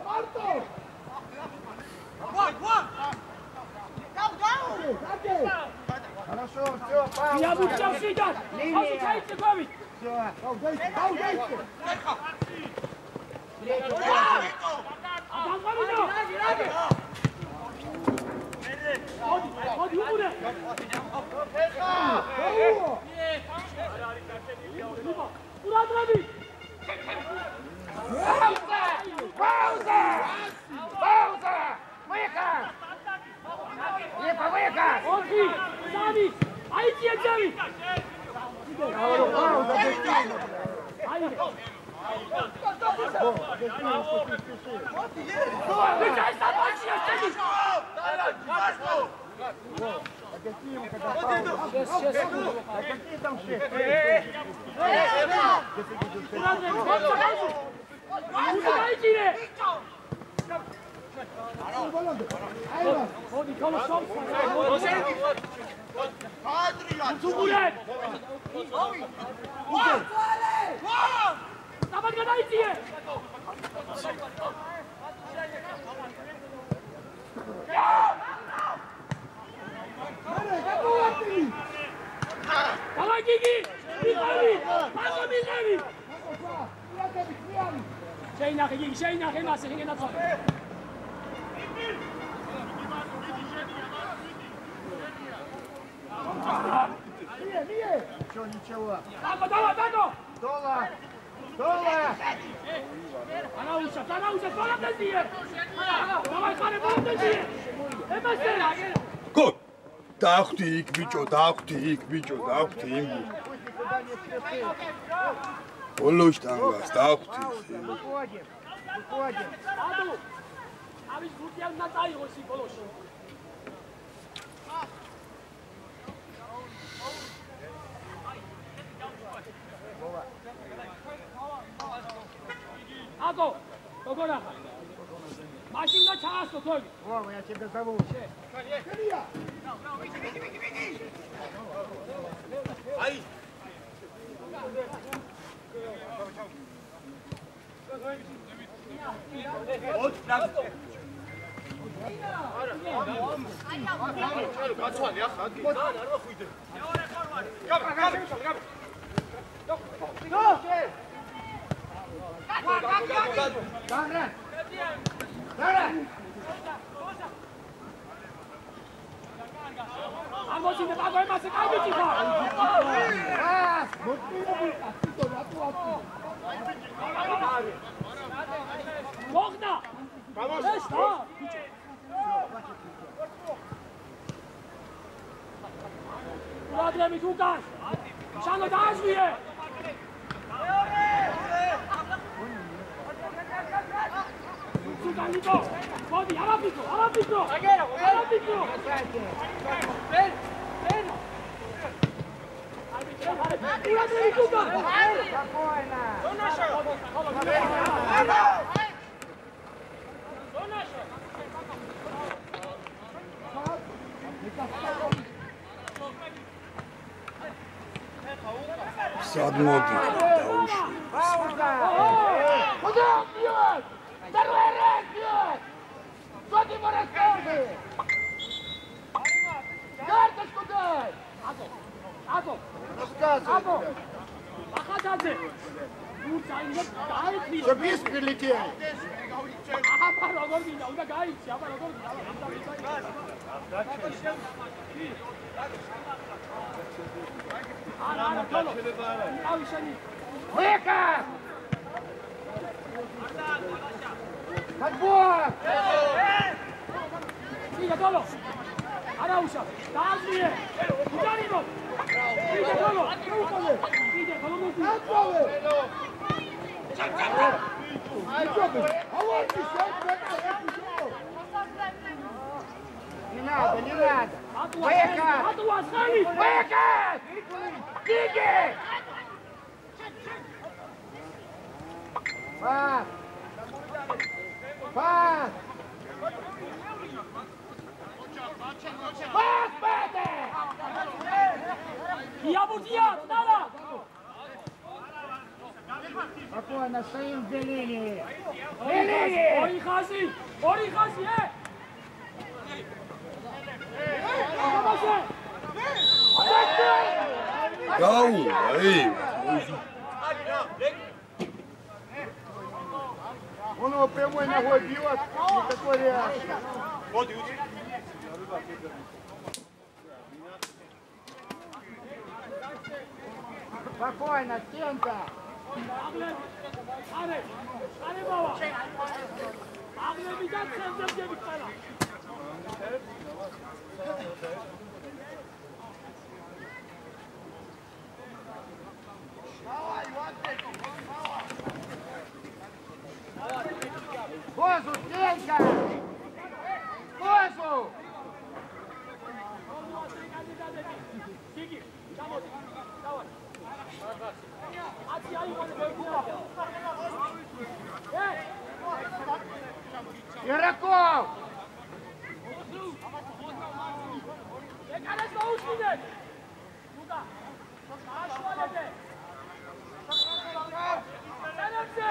Хорошо, все, пауза. я бучал сидят получается ковид Все. 어디 우물에 우라드라비 Пауза! Выход! Липа, выход! 어디 사비 아이티에 자비 아이 Бежай, собачья, садись! Какие там шесть? 어디 걸었어? 누구래? 나만 가다 있지? 나만 기기! 미사미! 방금 미사미! 쉐이나 기기 쉐이나 해마스 행해 놨어. Ничего. 나가! Тола! 하나 우셔, 떠나 던지! 나만 가래 못 던지! 해마스! გო დახვდი იქ ბიჭო დახვდი იმ ბოლოში თანგას დახვდი Выходим. 아도! 아비 구티안 나타이 호시 볼ოში. 아고! როგორ 아가? 마신가 차왔어. აკო თოგი. О, я тебя зову. Ай. Вот, так. გაჩვალი ახლა ადგილი. და არ მოხვიდე. გამი. ამოჩინე ბაგო ემასე კარგი ჭიქა. მოხდა. გამოსა. Ładnie Łukasz! Szano, dasz mi je! Łukasz, Niko! Wodzi, Arabiku! Arabiku! Ben! Ładnie Łukasz! Sad modi dauši. Куда бьет? Второй раз бьет! Что ты ему рассказываешь? Карточку дай! Აკო! Рассказывай. ახალგაზრდა! ნუ წაიღე, გაიწვი! Чтоб прилетел. აბა როგორ გინდა, უნდა გაიწვი, აბა როგორ გინდა, არა, თოლო. ავიშენი. Выход! Подбор! Иди, Толо! Арауша! Дальше! Ударимо! Иди, Толо! Иди, Толо! Не надо, не надо! Выход! Выход! Иди! Пас! Пас! Пас, Петя! Я будья! Надо! Спокойно, стоим в линии! Ори хази! Ори хази! Gau, эй! Он его прямой ногой бьет, никакой реакции. Вот, иди. Спокойно, стенка. Аре, баба! Агле мидат центр где битала. Позу, стенка! Позу! Сиги, давай. Ати айван бегуа. Ираков! Еканес наушнине. Лука. Ашвалете. Сенепсе.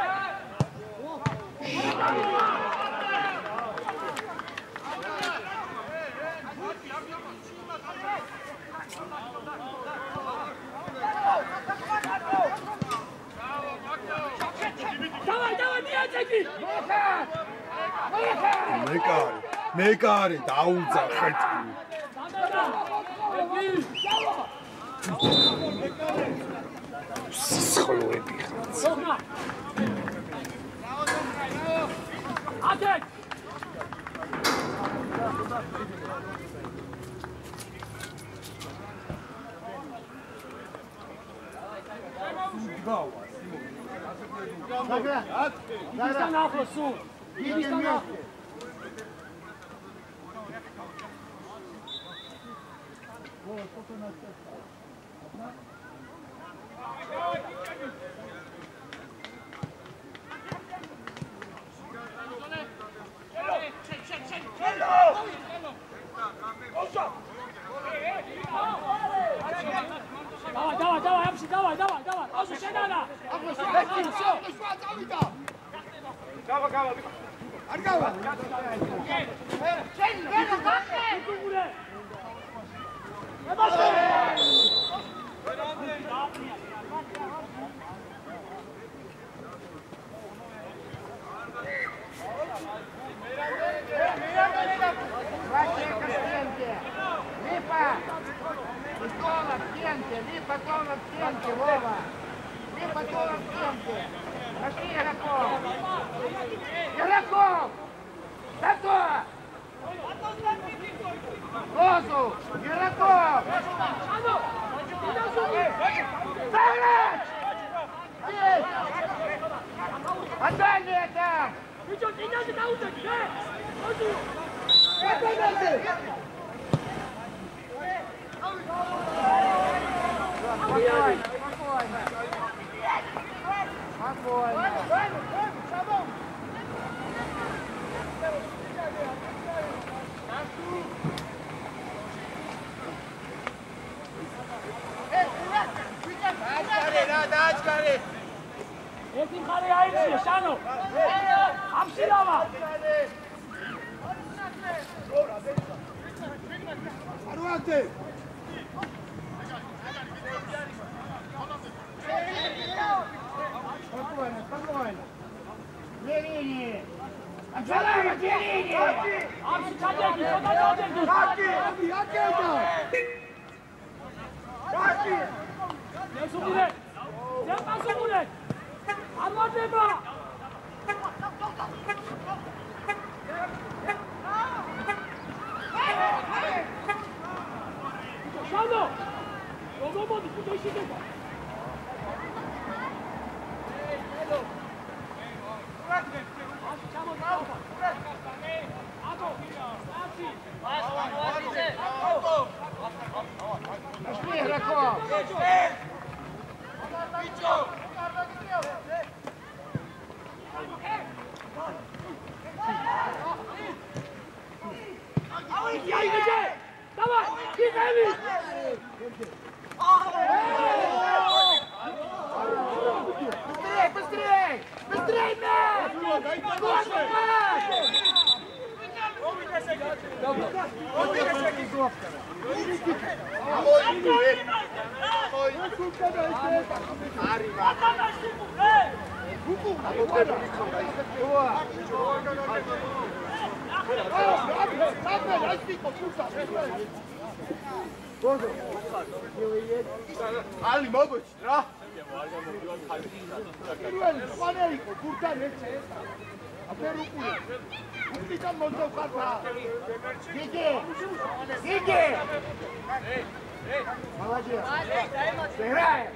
Давай, მიაწეკი! მეკარი დაუძა ხეთი. სისხლოები ხარ. აკეთ! Იდისთან ახლოს სულ. იდისთან ახლოს. Ali moguće, da? Paneriko, kurta neće. A te rukuje. Uspitam možda u karta. Gigi! Gigi! Malađe. Se hraje.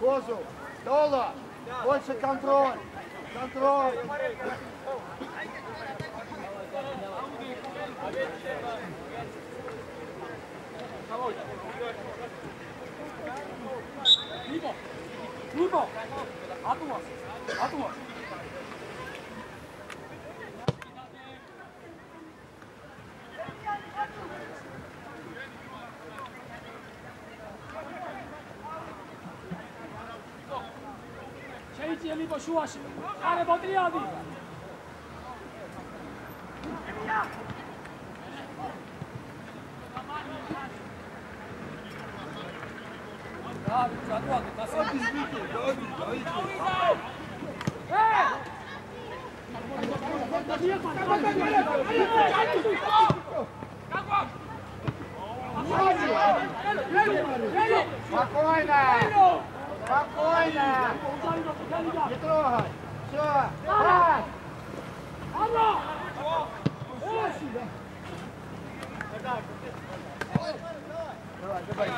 Kozu, dole, больше контроль, контроль. Либо, атумас. შეიძლება ლიბო შუაში. არე ბოტრიადი. Спокойно! Спокойно! Не трогай! Все! Раз! Давай!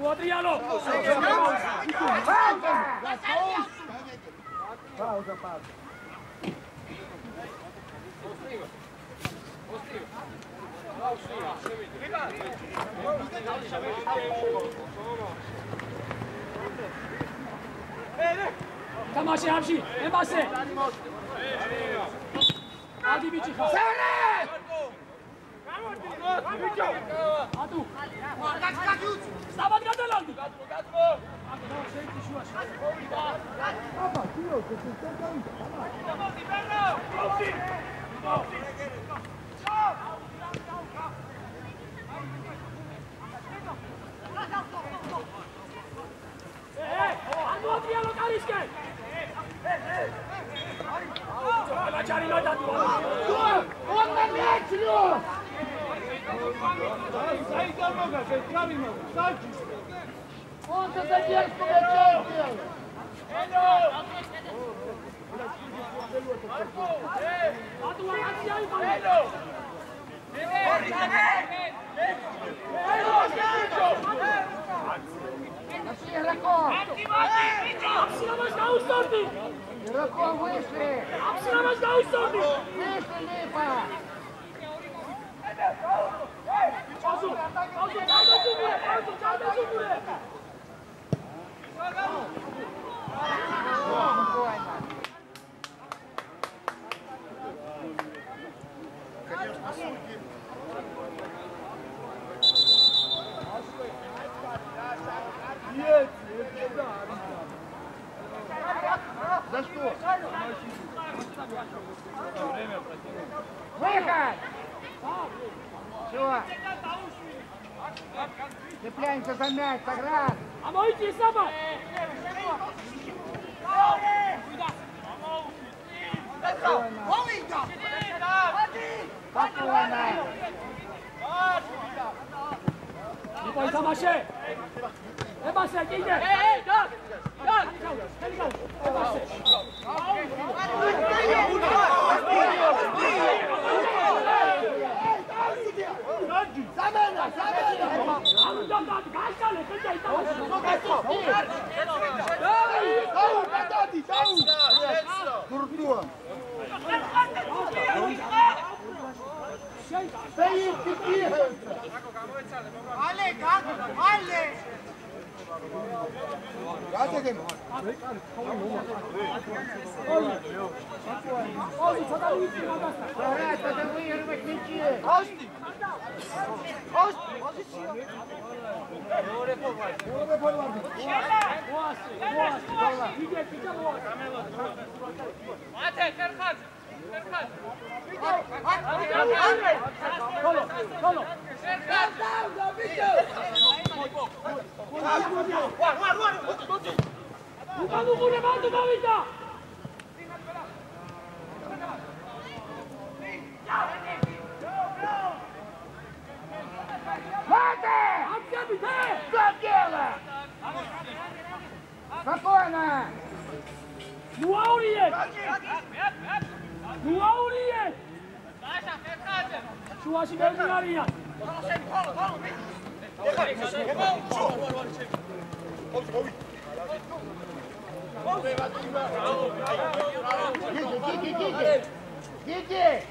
Adriano! Pauza, pauza. თამაში ამში, ემბასე. ადი ბიჭი ხარ. ატუ. საბად გადალანდი. აკა შეიძლება შუაში. აბა, თიო, შეიძლება გავიდა. ანდო ადრიანო კარისკე. Чари надо. Он на мячу! Он-то задержку мячом делает! Игроков! Игроков вышли! Вышли, Липа! Нет, за что? Выход! Все. Цепляемся за мяч, Саград. А мой идти сама. Спокойно. Не бойся, Маше. Эбасе, кинь. Так. Эбасе. Замена! Куртуа! Стоит, бегается! Але! 가져가면. Давай, надо выигрывать мячи. Спокойно! Ну ауриет! Шуаши бергинария! Иди!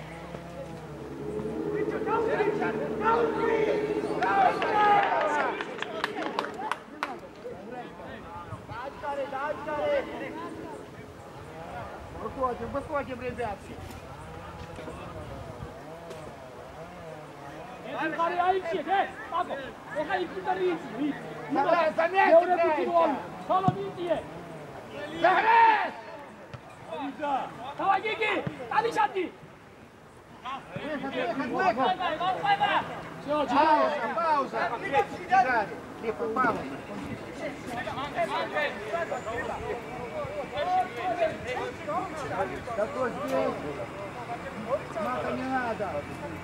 Выходим, ребят. Заграй! Давай, Гиги! Али шатни! Пауза! Липа, пауза! Какой здесь? Мата не надо!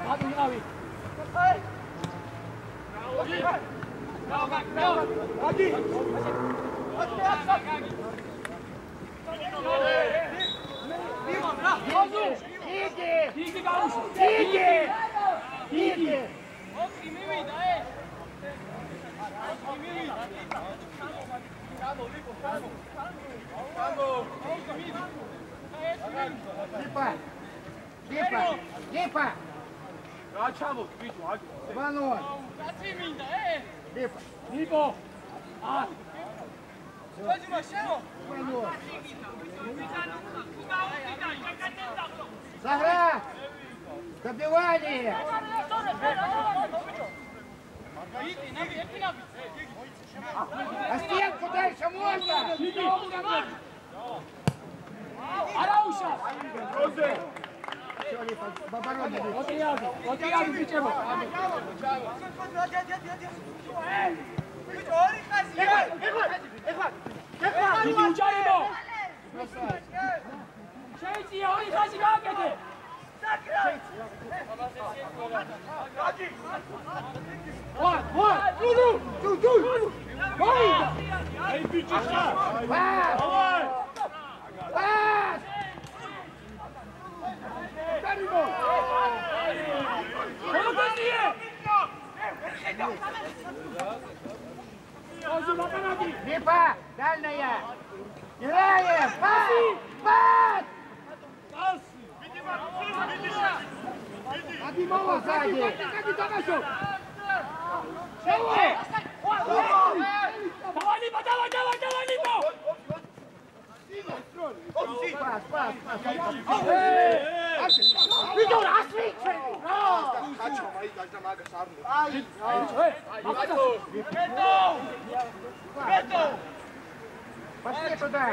Мата не надо! Иди! Иди, Галуш! Иди! Иди! Lipa! რა ჩამოთ ბიჭო, აგი. Vano! კაცი მინდა, Lipa! ნიკო. Vano! Сагра! Добивание! А стенку дальше можно! Арауша! Все, Липа, в обороне. ოტიადი ბიჭებო. დიდი უჯარებო. შეიწია ორი ხაზი გააკეთე. აი ბიჭიშა. Липа, дальняя! Играем! Пас! Обимова сзади! Давай, Липа, давай, Липа! Пас! Видор, отлично! კაჩო მაიგას და მაგას არ უნდა. Пошли туда!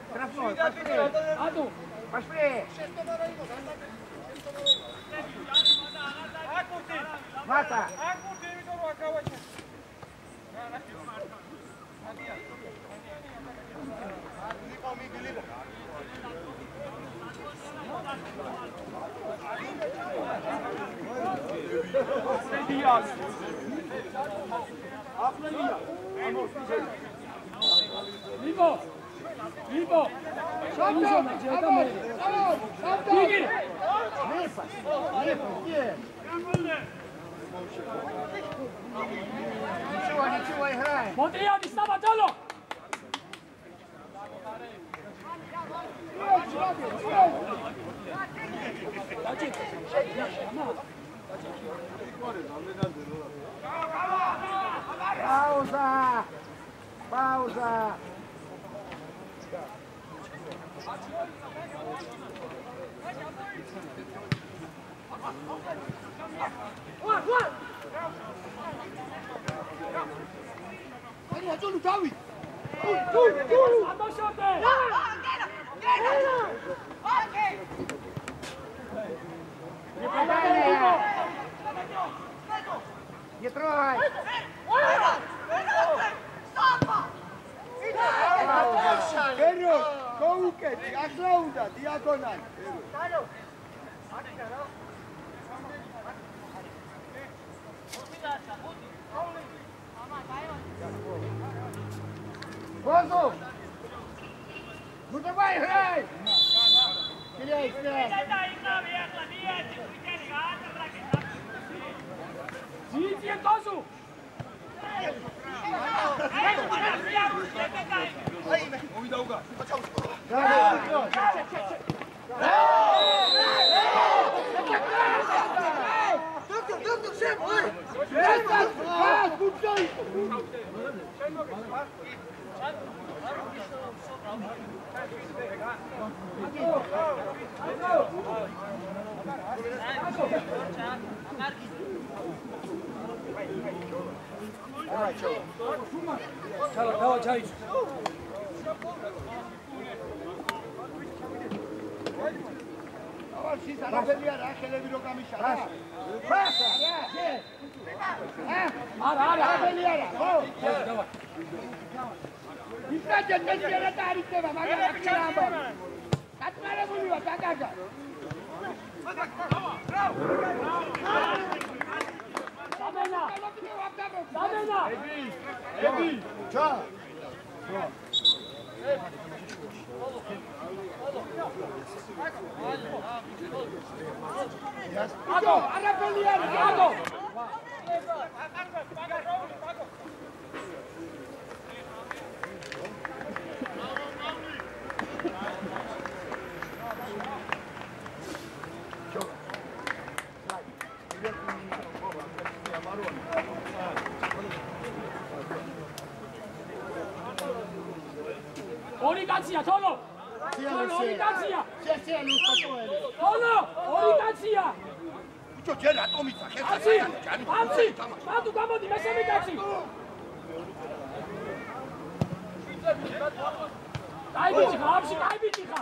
Штрафной, пошли! Аду! Пошли! Мата! Липо! Ничего, играем! Монтриади, става долу! Пауза! Не трогай! Вперед! Коукети, ახლაუნდა დიაგონალი. Воздух! Ну давай, играй! Стреляй, стреляй! Зития Козу! Давай, чай. არაფერია რა ხელები რო გამიშალა. Паша! არაფერია რა, ხო? Давай. ისაჯა ნეჭერა და არ იქნება, მაგრამ აკრავა. გაწმარებული ვარ, დაგაგა. Дамена! ედი, ჩა. Ado! Arapeliano! Ado! ორი კაცია, თოლო. ორი კაცია. შეშენო სპორტოელი. თოლო, ორი კაცია. ბიჭო, ჯერ რატომ იცა? კაცი, კაცი, მანდ გამოდი მესამე კაცი. აი ბიჭი, ხაბში, აი ბიჭი ხა.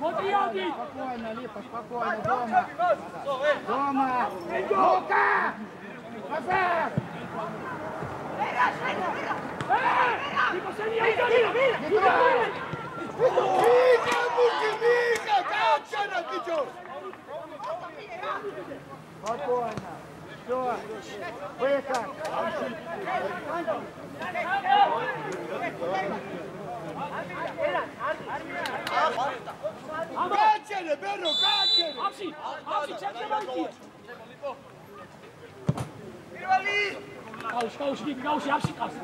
მოტრიადი. Спокойно, Липа, спокойно, дома. Дома. Ну-ка! Назад! Нiko se nije udario. Миша, качана, биჭо! Спокойно. Все. Выход. Качана, беру, качана! Апси, ჩემში. Კაუში, კაუში, აფში ყავს.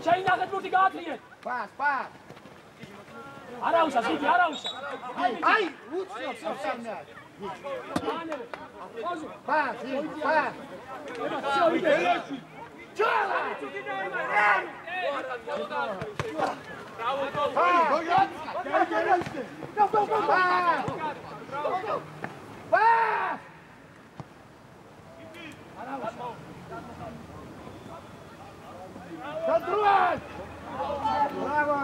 შეინახეთ ბურთი გაათლიეთ. Пас, пас. არაუშა, სიტი, არაუშა. Ай, лучше, все, мяч. ანერე. ხოზი. Пас, Липа, пас. всё, იდე. Чёла! Пас! Контроль! Браво!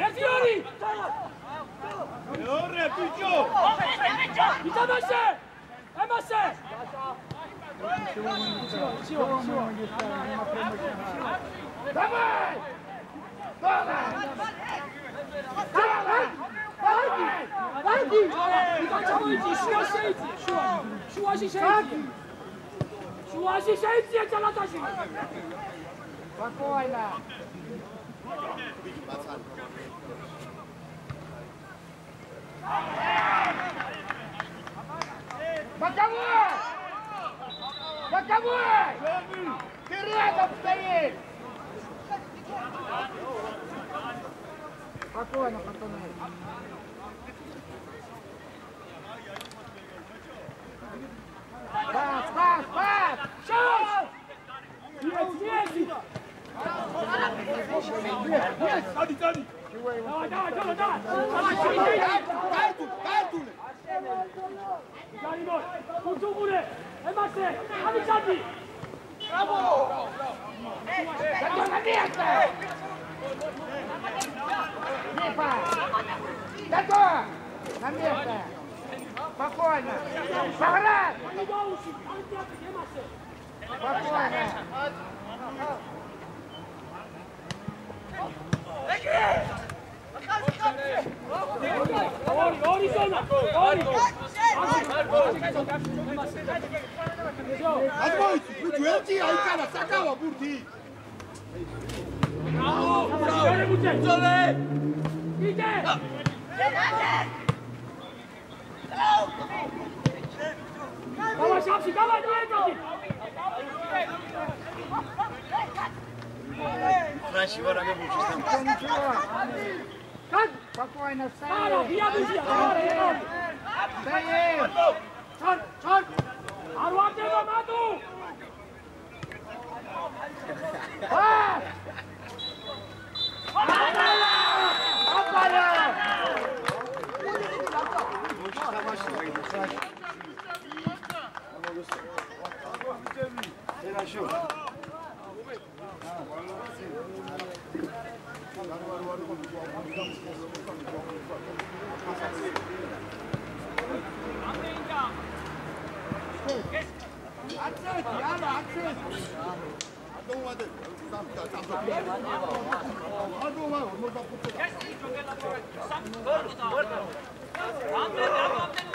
ერთი ორი. მეორე ბიჭო! იტამაშე! ემასე! Давай! Давай! Вайди! Ика ჩამოიწი, შუა შეიწი, შუაში შეიწი. შუაში შეიწი ჭალათაში. Спокойно! Боковой! Боковой! Ты рядом стоишь! Спокойно, пацаны. Пас, пас, пас! Шас! Есть! Დადი, დადი! Давай! კარტული! Garibor, Kuzumure, Emase, Amisati! Bravo! Готов на место! Липа! Готов! На место! Спокойно! Погнать! Спокойно! ორი ზონა, ორი. აღმოიცი, ბიჭო, ერთი აიკარა საკავა ბურთი. ძოლე! იდე! Давай, шапси, давай, давай! Краши варага бучиш там. Ничего! Спокойно, Ара, стоит! бия бия, ара! Стоит! Чан! Аруатева маду! Пас! Опара! Ამდენი